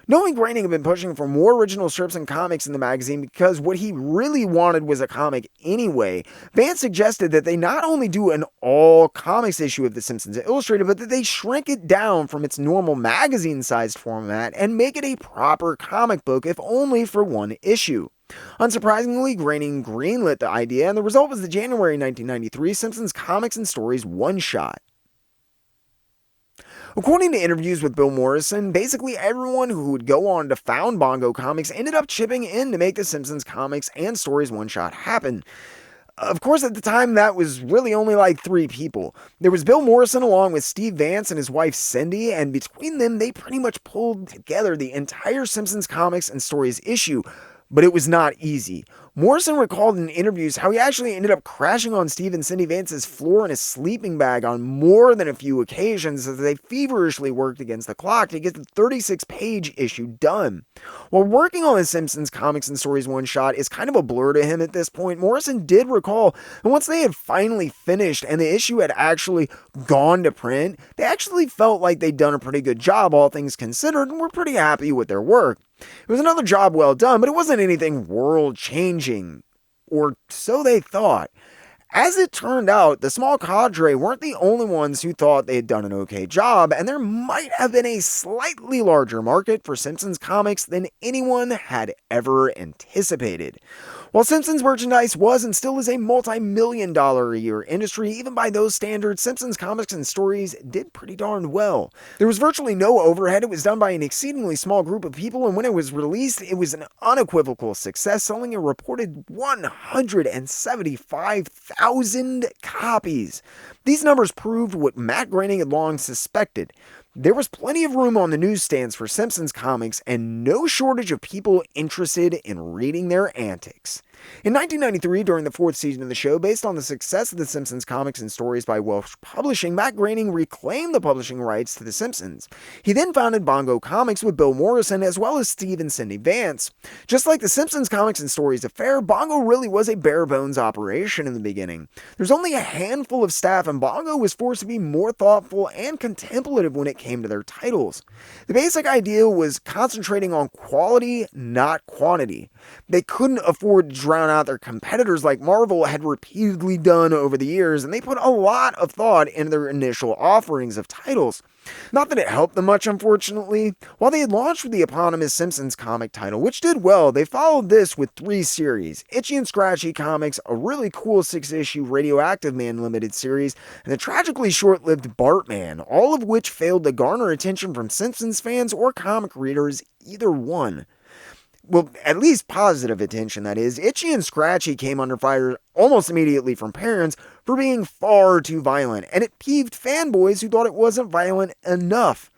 Knowing Groening had been pushing for more original strips and comics in the magazine because what he really wanted was a comic anyway, Vance suggested that they not only do an all-comics issue of The Simpsons Illustrated, but that they shrink it down from its normal magazine-sized format and make it a proper comic book, if only for one issue. Unsurprisingly, Groening greenlit the idea, and the result was the January 1993 Simpsons Comics and Stories one-shot. According to interviews with Bill Morrison, basically everyone who would go on to found Bongo Comics ended up chipping in to make the Simpsons Comics and Stories one-shot happen. Of course, at the time, that was really only like 3 people. There was Bill Morrison along with Steve Vance and his wife Cindy, and between them, they pretty much pulled together the entire Simpsons Comics and Stories issue. But it was not easy. Morrison recalled in interviews how he actually ended up crashing on Steve and Cindy Vance's floor in a sleeping bag on more than a few occasions as they feverishly worked against the clock to get the 36-page issue done. While working on the Simpsons Comics and Stories one-shot is kind of a blur to him at this point, Morrison did recall that once they had finally finished and the issue had actually gone to print, they actually felt like they'd done a pretty good job, all things considered, and were pretty happy with their work. It was another job well done, but it wasn't anything world-changing, or so they thought. As it turned out, the small cadre weren't the only ones who thought they had done an okay job, and there might have been a slightly larger market for Simpsons comics than anyone had ever anticipated. While Simpsons merchandise was and still is a multi-million dollar a year industry, even by those standards, Simpsons comics and stories did pretty darn well. There was virtually no overhead, it was done by an exceedingly small group of people, and when it was released, it was an unequivocal success, selling a reported 175,000 copies. These numbers proved what Matt Groening had long suspected. There was plenty of room on the newsstands for Simpsons comics and no shortage of people interested in reading their antics. In 1993, during the fourth season of the show, based on the success of the Simpsons comics and stories by Welsh Publishing, Matt Groening reclaimed the publishing rights to The Simpsons. He then founded Bongo Comics with Bill Morrison as well as Steve and Cindy Vance. Just like the Simpsons comics and stories affair, Bongo really was a bare-bones operation in the beginning. There's only a handful of staff, and Bongo was forced to be more thoughtful and contemplative when it came to their titles. The basic idea was concentrating on quality, not quantity. They couldn't afford to drown out their competitors like Marvel had repeatedly done over the years, and they put a lot of thought into their initial offerings of titles. Not that it helped them much, unfortunately. While they had launched with the eponymous Simpsons comic title, which did well, they followed this with 3 series: Itchy and Scratchy Comics, a really cool 6-issue Radioactive Man limited series, and the tragically short-lived Bartman, all of which failed to garner attention from Simpsons fans or comic readers, either one. Well, at least positive attention, that is. Itchy and Scratchy came under fire almost immediately from parents for being far too violent, and it peeved fanboys who thought it wasn't violent enough.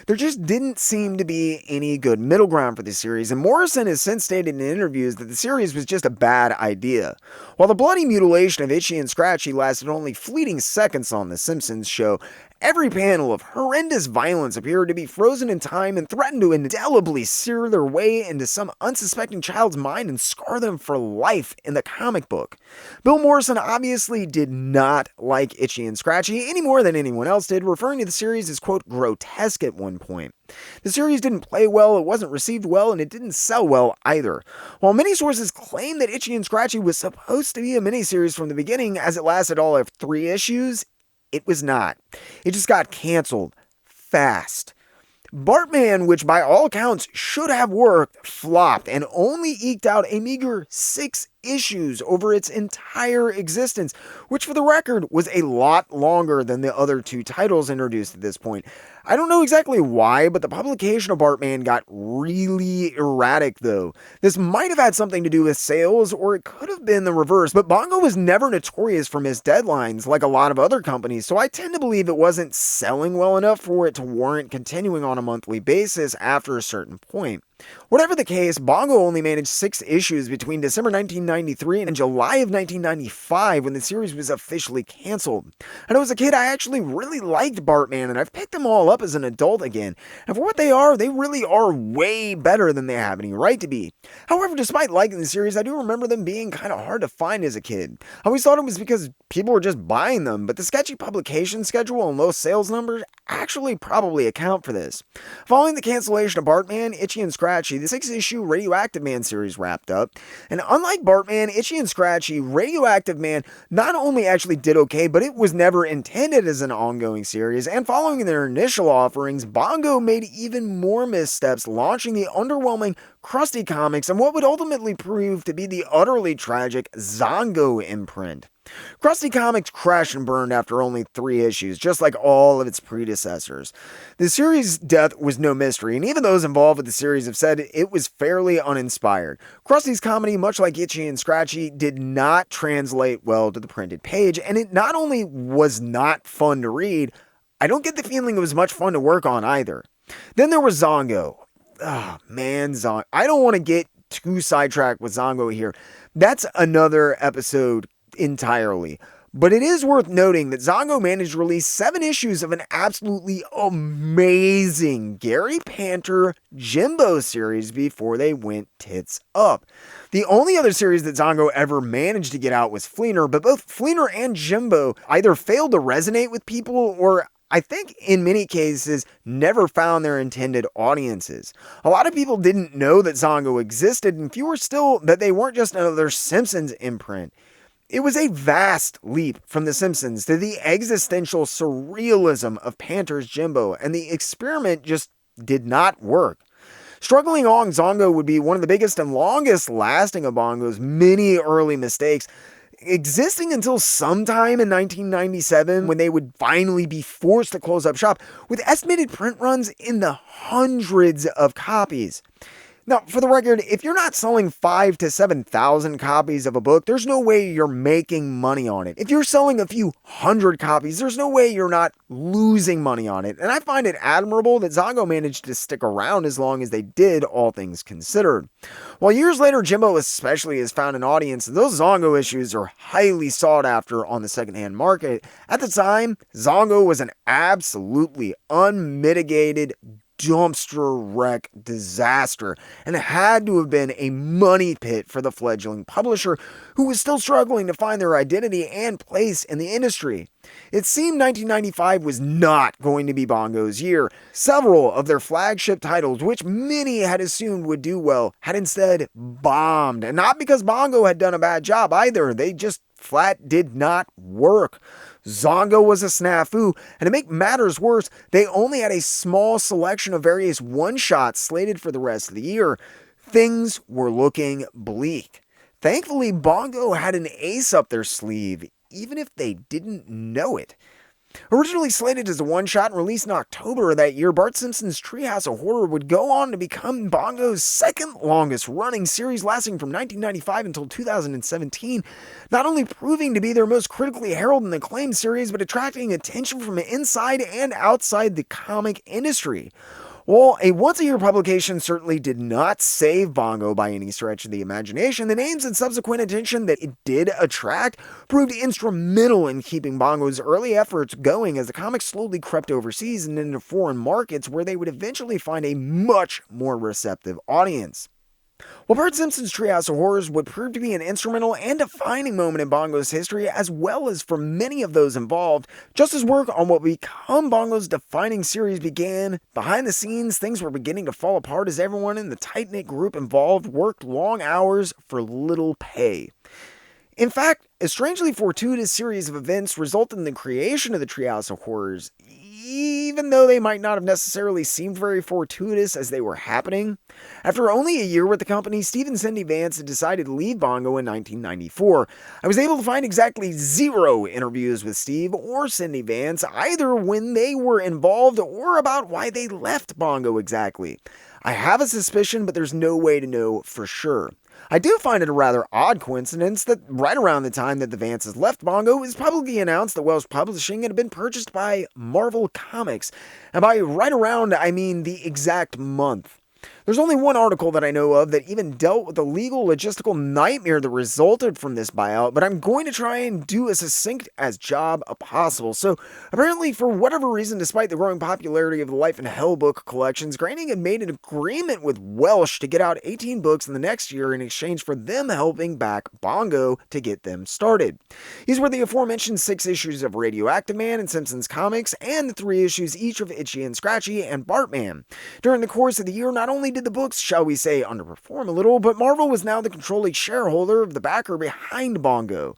There just didn't seem to be any good middle ground for the series, and Morrison has since stated in interviews that the series was just a bad idea. While the bloody mutilation of Itchy and Scratchy lasted only fleeting seconds on The Simpsons show, every panel of horrendous violence appeared to be frozen in time and threatened to indelibly sear their way into some unsuspecting child's mind and scar them for life in the comic book. Bill Morrison obviously did not like Itchy and Scratchy any more than anyone else did, referring to the series as, quote, grotesque at one point. The series didn't play well, it wasn't received well, and it didn't sell well either. While many sources claim that Itchy and Scratchy was supposed to be a miniseries from the beginning, as it lasted all of 3 issues, it was not. It just got canceled fast. Bartman, which by all accounts should have worked, flopped and only eked out a meager 6 issues over its entire existence, which for the record was a lot longer than the other 2 titles introduced at this point. I don't know exactly why, but the publication of Bartman got really erratic though. This might have had something to do with sales, or it could have been the reverse, but Bongo was never notorious for missed deadlines like a lot of other companies, so I tend to believe it wasn't selling well enough for it to warrant continuing on a monthly basis after a certain point. Whatever the case, Bongo only managed 6 issues between December 1993 and July of 1995 when the series was officially canceled. And as a kid, I actually really liked Bartman, and I've picked them all up as an adult again. And for what they really are way better than they have any right to be. However, despite liking the series, I do remember them being kind of hard to find as a kid. I always thought it was because people were just buying them, but the sketchy publication schedule and low sales numbers actually probably account for this. Following the cancellation of Bartman, Itchy and Scratchy, the 6-issue Radioactive Man series wrapped up, and unlike Bartman, Itchy and Scratchy, Radioactive Man not only actually did okay, but it was never intended as an ongoing series, and following their initial offerings, Bongo made even more missteps, launching the underwhelming Krusty Comics and what would ultimately prove to be the utterly tragic Zongo imprint. Krusty Comics crashed and burned after only 3 issues, just like all of its predecessors. The series' death was no mystery, and even those involved with the series have said it was fairly uninspired. Krusty's comedy, much like Itchy and Scratchy, did not translate well to the printed page, and it not only was not fun to read, I don't get the feeling it was much fun to work on either. Then there was Zongo. Oh man, Zongo. I don't want to get too sidetracked with Zongo here. That's another episode entirely. But it is worth noting that Zongo managed to release 7 issues of an absolutely amazing Gary Panter Jimbo series before they went tits up. The only other series that Zongo ever managed to get out was Fleener, but both Fleener and Jimbo either failed to resonate with people or I think in many cases never found their intended audiences. A lot of people didn't know that Zongo existed, and fewer still that they weren't just another Simpsons imprint. It was a vast leap from The Simpsons to the existential surrealism of Panter's Jimbo, and the experiment just did not work. Struggling along Zongo would be one of the biggest and longest lasting of Bongo's many early mistakes, existing until sometime in 1997 when they would finally be forced to close up shop, with estimated print runs in the hundreds of copies. Now, for the record, if you're not selling 5,000 to 7,000 copies of a book, there's no way you're making money on it. If you're selling a few hundred copies, there's no way you're not losing money on it. And I find it admirable that Zongo managed to stick around as long as they did, all things considered. While years later, Jimbo especially has found an audience, those Zongo issues are highly sought after on the secondhand market. At the time, Zongo was an absolutely unmitigated dumpster wreck disaster, and it had to have been a money pit for the fledgling publisher, who was still struggling to find their identity and place in the industry. It seemed 1995 was not going to be Bongo's year. Several of their flagship titles, which many had assumed would do well, had instead bombed, and not because Bongo had done a bad job either. They just flat did not work. Zongo was a snafu, and to make matters worse, they only had a small selection of various one-shots slated for the rest of the year. Things were looking bleak. Thankfully, Bongo had an ace up their sleeve, even if they didn't know it. Originally slated as a one-shot and released in October of that year, Bart Simpson's Treehouse of Horror would go on to become Bongo's second longest running series, lasting from 1995 until 2017, not only proving to be their most critically heralded and acclaimed series, but attracting attention from inside and outside the comic industry. While a once-a-year publication certainly did not save Bongo by any stretch of the imagination, the names and subsequent attention that it did attract proved instrumental in keeping Bongo's early efforts going as the comics slowly crept overseas and into foreign markets where they would eventually find a much more receptive audience. While Bart Simpson's Treehouse of Horrors would prove to be an instrumental and defining moment in Bongo's history, as well as for many of those involved, just as work on what would become Bongo's defining series began, behind the scenes things were beginning to fall apart as everyone in the tight-knit group involved worked long hours for little pay. In fact, a strangely fortuitous series of events resulted in the creation of the Treehouse of Horrors, even though they might not have necessarily seemed very fortuitous as they were happening. After only a year with the company, Steve and Cindy Vance had decided to leave Bongo in 1994. I was able to find exactly 0 interviews with Steve or Cindy Vance, either when they were involved or about why they left Bongo exactly. I have a suspicion, but there's no way to know for sure. I do find it a rather odd coincidence that right around the time that the Vances left Bongo, it was publicly announced that Welsh Publishing had been purchased by Marvel Comics. And by right around, I mean the exact month. There's only one article that I know of that even dealt with the legal logistical nightmare that resulted from this buyout, but I'm going to try and do as succinct as job as possible. So apparently, for whatever reason, despite the growing popularity of the Life in Hell book collections, Groening had made an agreement with Welsh to get out 18 books in the next year in exchange for them helping back Bongo to get them started. These were the aforementioned 6 issues of Radioactive Man and Simpsons comics, and the 3 issues each of Itchy and Scratchy and Bartman. During the course of the year, not only did the books, shall we say, underperform a little, but Marvel was now the controlling shareholder of the backer behind Bongo.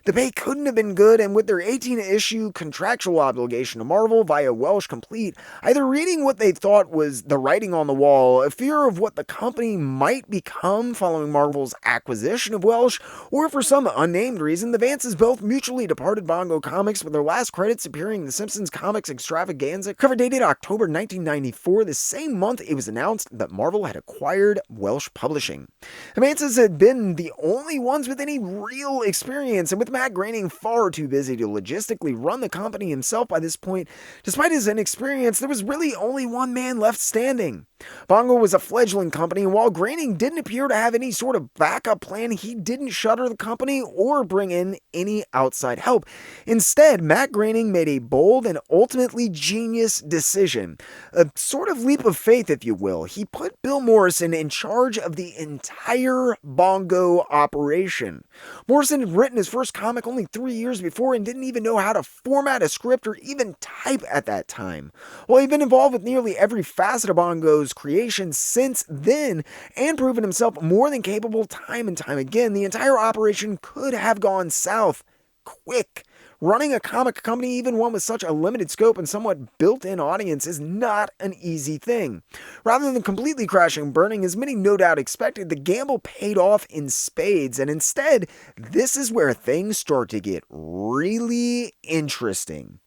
The pay couldn't have been good, and with their 18-issue contractual obligation to Marvel via Welsh Complete, either reading what they thought was the writing on the wall, a fear of what the company might become following Marvel's acquisition of Welsh, or for some unnamed reason, the Vances both mutually departed Bongo Comics with their last credits appearing in the Simpsons Comics Extravaganza, cover dated October 1994, the same month it was announced that Marvel had acquired Welsh Publishing. The Vances had been the only ones with any real experience, and with Matt Groening far too busy to logistically run the company himself by this point, despite his inexperience, there was really only one man left standing. Bongo was a fledgling company, and while Groening didn't appear to have any sort of backup plan, he didn't shutter the company or bring in any outside help. Instead, Matt Groening made a bold and ultimately genius decision, a sort of leap of faith, if you will. He put Bill Morrison in charge of the entire Bongo operation. Morrison had written his first comic only 3 years before and didn't even know how to format a script or even type at that time. While he'd been involved with nearly every facet of Bongo's creation since then and proven himself more than capable time and time again, the entire operation could have gone south quick. Running a comic company, even one with such a limited scope and somewhat built-in audience, is not an easy thing. Rather than completely crashing and burning, as many no doubt expected, the gamble paid off in spades, and instead, this is where things start to get really interesting.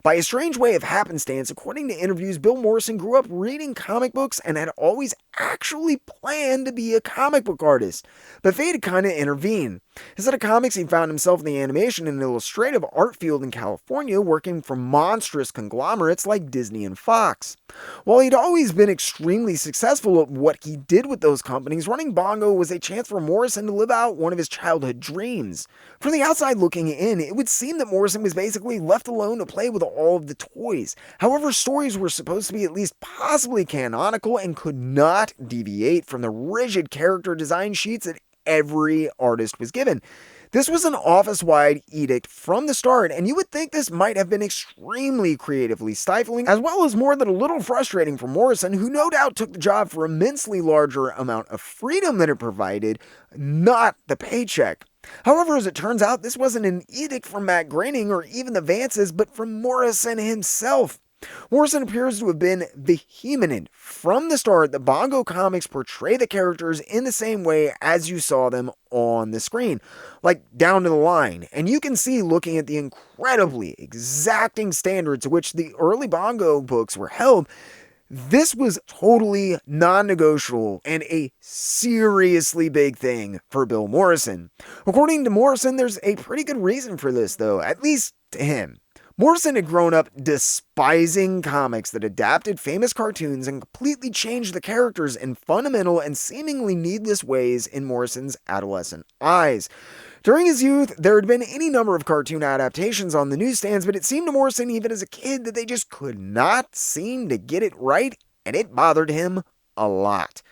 By a strange way of happenstance, according to interviews, Bill Morrison grew up reading comic books and had always actually planned to be a comic book artist. But fate had kind of intervened. Instead of comics, he found himself in the animation and illustrative art field in California, working for monstrous conglomerates like Disney and Fox. While he'd always been extremely successful at what he did with those companies, running Bongo was a chance for Morrison to live out one of his childhood dreams. From the outside looking in, it would seem that Morrison was basically left alone to play with all of the toys. However, stories were supposed to be at least possibly canonical and could not deviate from the rigid character design sheets that every artist was given. This was an office-wide edict from the start, and you would think this might have been extremely creatively stifling, as well as more than a little frustrating for Morrison, who no doubt took the job for immensely larger amount of freedom that it provided, not the paycheck. However, as it turns out, this wasn't an edict from Matt Groening or even the Vances, but from Morrison himself. Morrison appears to have been vehement from the start that Bongo comics portray the characters in the same way as you saw them on the screen, like down to the line. And you can see, looking at the incredibly exacting standards to which the early Bongo books were held, this was totally non-negotiable and a seriously big thing for Bill Morrison. According to Morrison, there's a pretty good reason for this, though, at least to him. Morrison had grown up despising comics that adapted famous cartoons and completely changed the characters in fundamental and seemingly needless ways in Morrison's adolescent eyes. During his youth, there had been any number of cartoon adaptations on the newsstands, but it seemed to Morrison, even as a kid, that they just could not seem to get it right, and it bothered him a lot.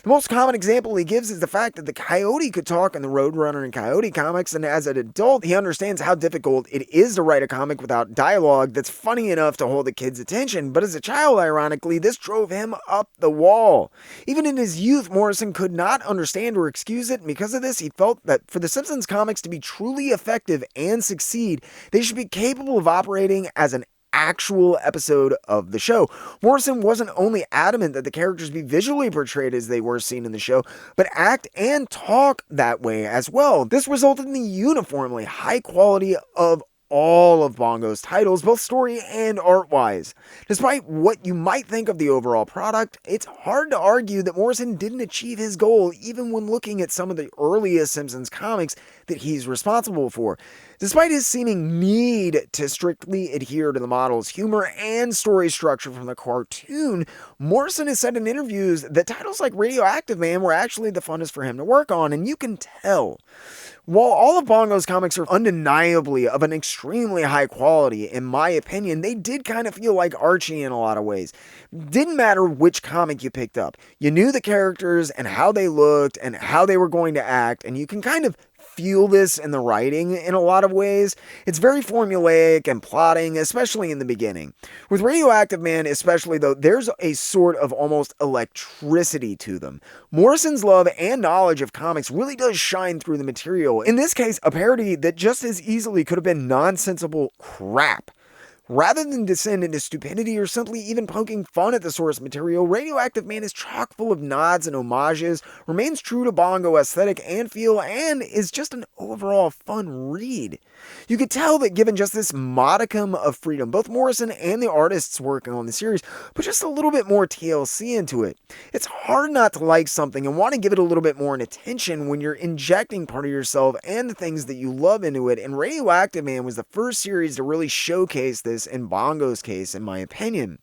The most common example he gives is the fact that the Coyote could talk in the Roadrunner and Coyote comics, and as an adult, he understands how difficult it is to write a comic without dialogue that's funny enough to hold a kid's attention, but as a child, ironically, this drove him up the wall. Even in his youth, Morrison could not understand or excuse it, and because of this, he felt that for the Simpsons comics to be truly effective and succeed, they should be capable of operating as an actual episode of the show. Morrison wasn't only adamant that the characters be visually portrayed as they were seen in the show, but act and talk that way as well. This resulted in the uniformly high quality of all of Bongo's titles, both story and art-wise. Despite what you might think of the overall product, it's hard to argue that Morrison didn't achieve his goal even when looking at some of the earliest Simpsons comics that he's responsible for. Despite his seeming need to strictly adhere to the model's humor and story structure from the cartoon, Morrison has said in interviews that titles like Radioactive Man were actually the funnest for him to work on, and you can tell. While all of Bongo's comics are undeniably of an extremely high quality, in my opinion, they did kind of feel like Archie in a lot of ways. Didn't matter which comic you picked up. You knew the characters and how they looked and how they were going to act, and you can kind of feel this in the writing in a lot of ways. It's very formulaic and plotting, especially in the beginning. With Radioactive Man especially, though, there's a sort of almost electricity to them. Morrison's love and knowledge of comics really does shine through the material. In this case, a parody that just as easily could have been nonsensical crap. Rather than descend into stupidity or simply even poking fun at the source material, Radioactive Man is chock full of nods and homages, remains true to Bongo aesthetic and feel, and is just an overall fun read. You could tell that given just this modicum of freedom, both Morrison and the artists working on the series put just a little bit more TLC into it. It's hard not to like something and want to give it a little bit more attention when you're injecting part of yourself and the things that you love into it, and Radioactive Man was the first series to really showcase this in Bongo's case, in my opinion.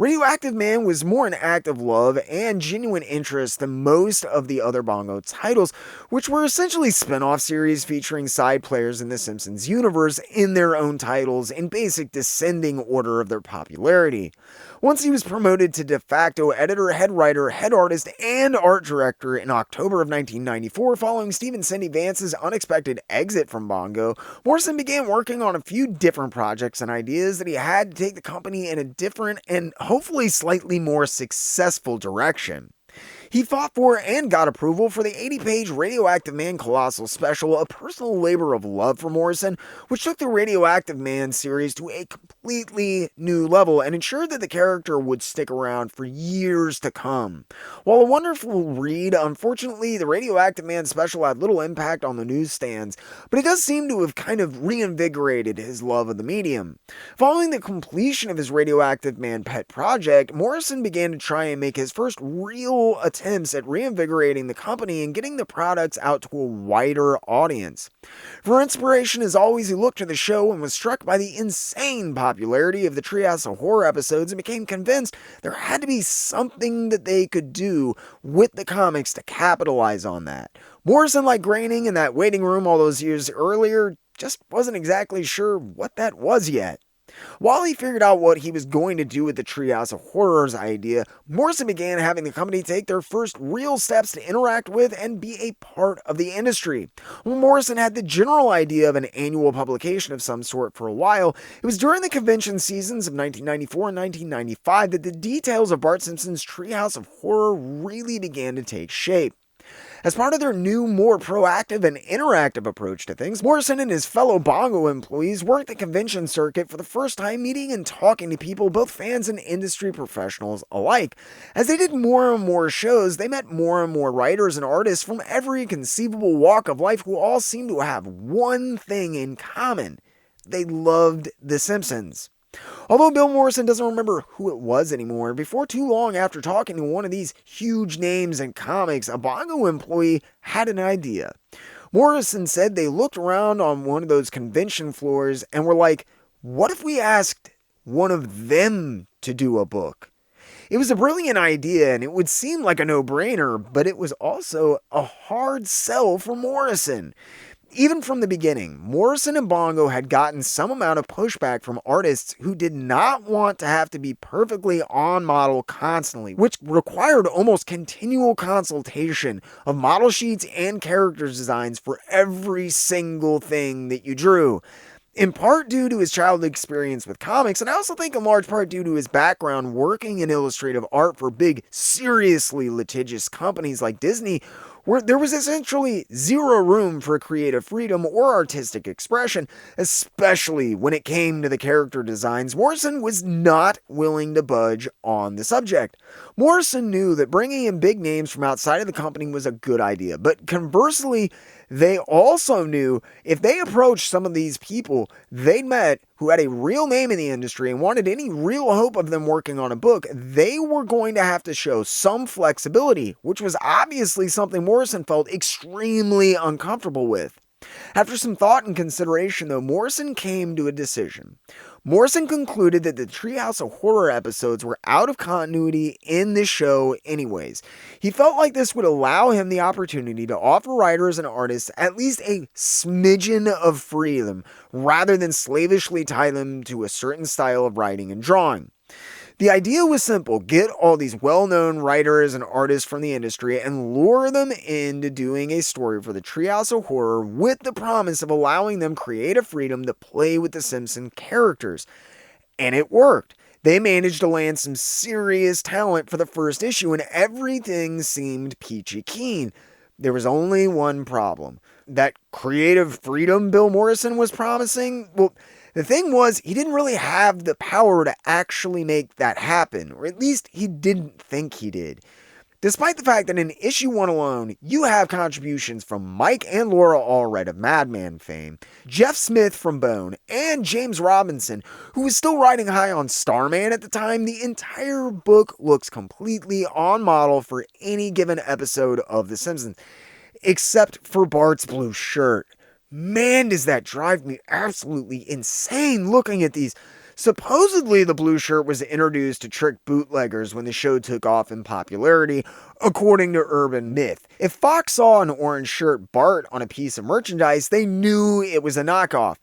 Radioactive Man was more an act of love and genuine interest than most of the other Bongo titles, which were essentially spin-off series featuring side players in the Simpsons universe in their own titles in basic descending order of their popularity. Once he was promoted to de facto editor, head writer, head artist, and art director in October of 1994 following Steve and Cindy Vance's unexpected exit from Bongo, Morrison began working on a few different projects and ideas that he had to take the company in a different and hopefully slightly more successful direction. He fought for and got approval for the 80-page Radioactive Man Colossal Special, a personal labor of love for Morrison, which took the Radioactive Man series to a completely new level and ensured that the character would stick around for years to come. While a wonderful read, unfortunately, the Radioactive Man special had little impact on the newsstands, but it does seem to have kind of reinvigorated his love of the medium. Following the completion of his Radioactive Man pet project, Morrison began to try and make his first real attempts at reinvigorating the company and getting the products out to a wider audience. For inspiration, as always, he looked to the show and was struck by the insane popularity of the Treehouse of Horror episodes and became convinced there had to be something that they could do with the comics to capitalize on that. Morrison, like Groening in that waiting room all those years earlier, just wasn't exactly sure what that was yet. While he figured out what he was going to do with the Treehouse of Horrors idea, Morrison began having the company take their first real steps to interact with and be a part of the industry. While Morrison had the general idea of an annual publication of some sort for a while, it was during the convention seasons of 1994 and 1995 that the details of Bart Simpson's Treehouse of Horror really began to take shape. As part of their new, more proactive and interactive approach to things, Morrison and his fellow Bongo employees worked the convention circuit for the first time, meeting and talking to people, both fans and industry professionals alike. As they did more and more shows, they met more and more writers and artists from every conceivable walk of life who all seemed to have one thing in common. They loved The Simpsons. Although Bill Morrison doesn't remember who it was anymore, before too long after talking to one of these huge names in comics, a Bongo employee had an idea. Morrison said they looked around on one of those convention floors and were like, what if we asked one of them to do a book? It was a brilliant idea and it would seem like a no-brainer, but it was also a hard sell for Morrison. Even from the beginning, Morrison and Bongo had gotten some amount of pushback from artists who did not want to have to be perfectly on model constantly, which required almost continual consultation of model sheets and character designs for every single thing that you drew. In part due to his childhood experience with comics, and I also think in large part due to his background working in illustrative art for big, seriously litigious companies like Disney, where there was essentially zero room for creative freedom or artistic expression, especially when it came to the character designs. Morrison was not willing to budge on the subject. Morrison knew that bringing in big names from outside of the company was a good idea, but conversely, they also knew if they approached some of these people they'd met who had a real name in the industry and wanted any real hope of them working on a book, they were going to have to show some flexibility, which was obviously something Morrison felt extremely uncomfortable with. After some thought and consideration, though, Morrison came to a decision. Morrison concluded that the Treehouse of Horror episodes were out of continuity in this show anyways. He felt like this would allow him the opportunity to offer writers and artists at least a smidgen of freedom, rather than slavishly tie them to a certain style of writing and drawing. The idea was simple: get all these well-known writers and artists from the industry and lure them into doing a story for the Treehouse of Horror with the promise of allowing them creative freedom to play with the Simpson characters. And it worked. They managed to land some serious talent for the first issue and everything seemed peachy keen. There was only one problem. That creative freedom Bill Morrison was promising, well, the thing was, he didn't really have the power to actually make that happen, or at least he didn't think he did. Despite the fact that in issue 1 alone, you have contributions from Mike and Laura Allred of Madman fame, Jeff Smith from Bone, and James Robinson, who was still riding high on Starman at the time, the entire book looks completely on model for any given episode of The Simpsons, except for Bart's blue shirt. Man, does that drive me absolutely insane looking at these Supposedly, the blue shirt was introduced to trick bootleggers when the show took off in popularity, according to urban myth. If Fox saw an orange shirt Bart on a piece of merchandise, they knew it was a knockoff.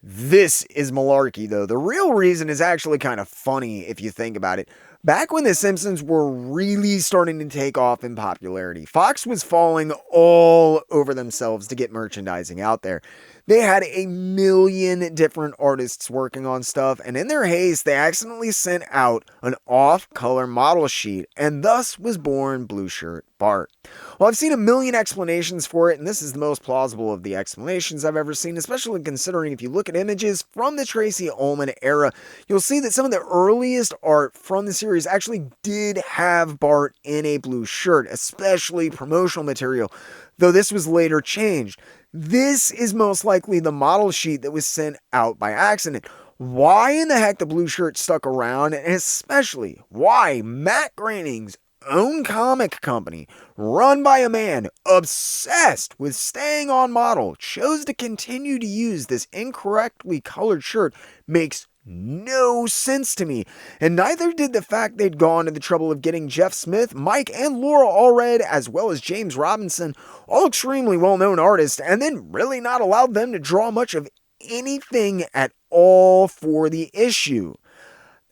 This is malarkey, though. The real reason is actually kind of funny if you think about it. Back when The Simpsons were really starting to take off in popularity, Fox was falling all over themselves to get merchandising out there. They had a million different artists working on stuff, and in their haste, they accidentally sent out an off-color model sheet, and thus was born Blue Shirt Bart. Well, I've seen a million explanations for it, and this is the most plausible of the explanations I've ever seen, especially considering if you look at images from the Tracy Ullman era, you'll see that some of the earliest art from the series actually did have Bart in a blue shirt, especially promotional material, though this was later changed. This is most likely the model sheet that was sent out by accident. Why in the heck the blue shirt stuck around, and especially why Matt Groening's own comic company, run by a man obsessed with staying on model, chose to continue to use this incorrectly colored shirt makes no sense to me, and neither did the fact they'd gone to the trouble of getting Jeff Smith, Mike, and Laura Allred, as well as James Robinson, all extremely well-known artists, and then really not allowed them to draw much of anything at all for the issue.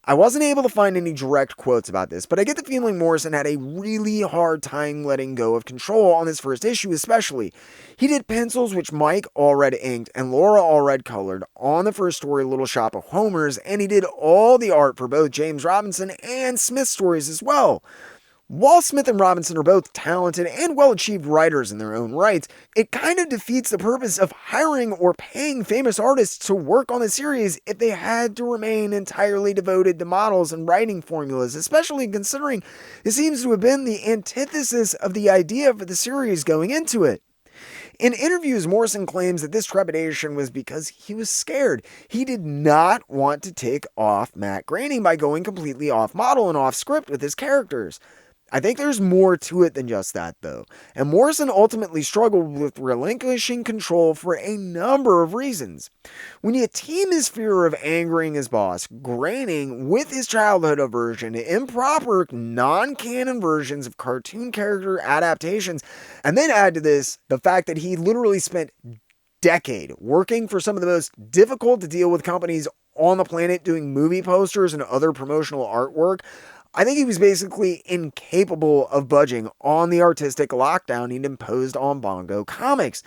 I wasn't able to find any direct quotes about this, but I get the feeling Morrison had a really hard time letting go of control on this first issue especially. He did pencils which Mike Allred inked and Laura Allred colored on the first story Little Shop of Homers, and he did all the art for both James Robinson and Smith stories as well. While Smith and Robinson are both talented and well-achieved writers in their own rights, it kind of defeats the purpose of hiring or paying famous artists to work on the series if they had to remain entirely devoted to models and writing formulas, especially considering it seems to have been the antithesis of the idea for the series going into it. In interviews, Morrison claims that this trepidation was because he was scared. He did not want to tick off Matt Groening by going completely off model and off script with his characters. I think there's more to it than just that, though, and Morrison ultimately struggled with relinquishing control for a number of reasons. When you team his fear of angering his boss, Groening, with his childhood aversion to improper, non-canon versions of cartoon character adaptations, and then add to this the fact that he literally spent decade working for some of the most difficult to deal with companies on the planet doing movie posters and other promotional artwork, I think he was basically incapable of budging on the artistic lockdown he'd imposed on Bongo Comics.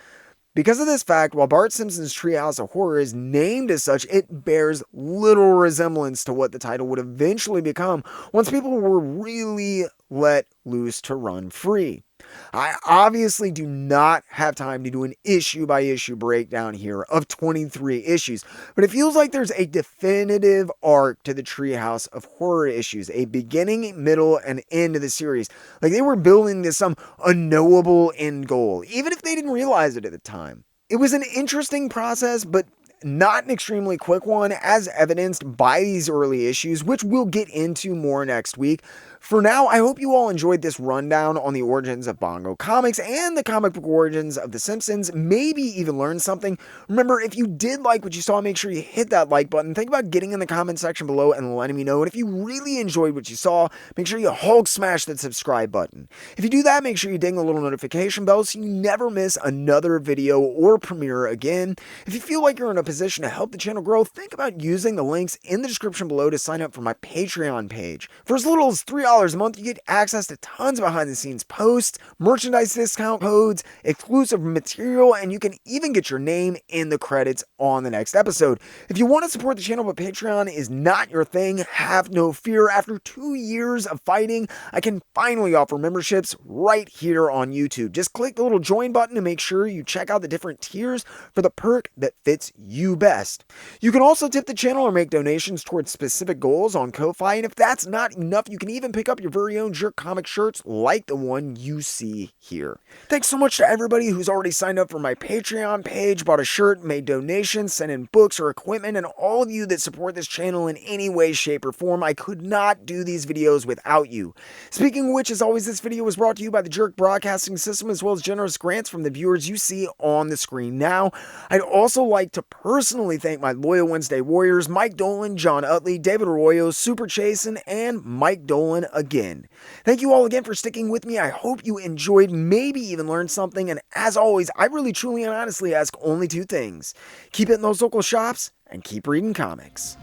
Because of this fact, while Bart Simpson's Treehouse of Horror is named as such, it bears little resemblance to what the title would eventually become once people were really let loose to run free. I obviously do not have time to do an issue-by-issue breakdown here of 23 issues, but it feels like there's a definitive arc to the Treehouse of Horror issues, a beginning, middle, and end of the series. Like they were building to some unknowable end goal, even if they didn't realize it at the time. It was an interesting process, but not an extremely quick one, as evidenced by these early issues, which we'll get into more next week. For now, I hope you all enjoyed this rundown on the origins of Bongo Comics and the comic book origins of The Simpsons, maybe even learn something. Remember, if you did like what you saw, make sure you hit that like button. Think about getting in the comment section below and letting me know. And if you really enjoyed what you saw, make sure you Hulk smash that subscribe button. If you do that, make sure you ding the little notification bell so you never miss another video or premiere again. If you feel like you're in a position to help the channel grow, think about using the links in the description below to sign up for my Patreon page. For as little as $3 a month, you get access to tons of behind-the-scenes posts, merchandise discount codes, exclusive material, and you can even get your name in the credits on the next episode. If you want to support the channel but Patreon is not your thing, have no fear. After 2 years of fighting, I can finally offer memberships right here on YouTube. Just click the little join button to make sure you check out the different tiers for the perk that fits you best. You can also tip the channel or make donations towards specific goals on Ko-Fi, and if that's not enough, you can even pick up your very own Jerk Comic shirts like the one you see here. Thanks so much to everybody who's already signed up for my Patreon page, bought a shirt, made donations, sent in books or equipment, and all of you that support this channel in any way, shape, or form. I could not do these videos without you. Speaking of which, as always, this video was brought to you by the Jerk Broadcasting System, as well as generous grants from the viewers you see on the screen now. I'd also like to personally thank my loyal Wednesday Warriors, Mike Dolan, John Utley, David Arroyo, Super Chasen, and Mike Dolan again. Thank you all again for sticking with me. I hope you enjoyed, maybe even learned something, and as always, I really, truly, and honestly ask only two things. Keep it in those local shops, and keep reading comics.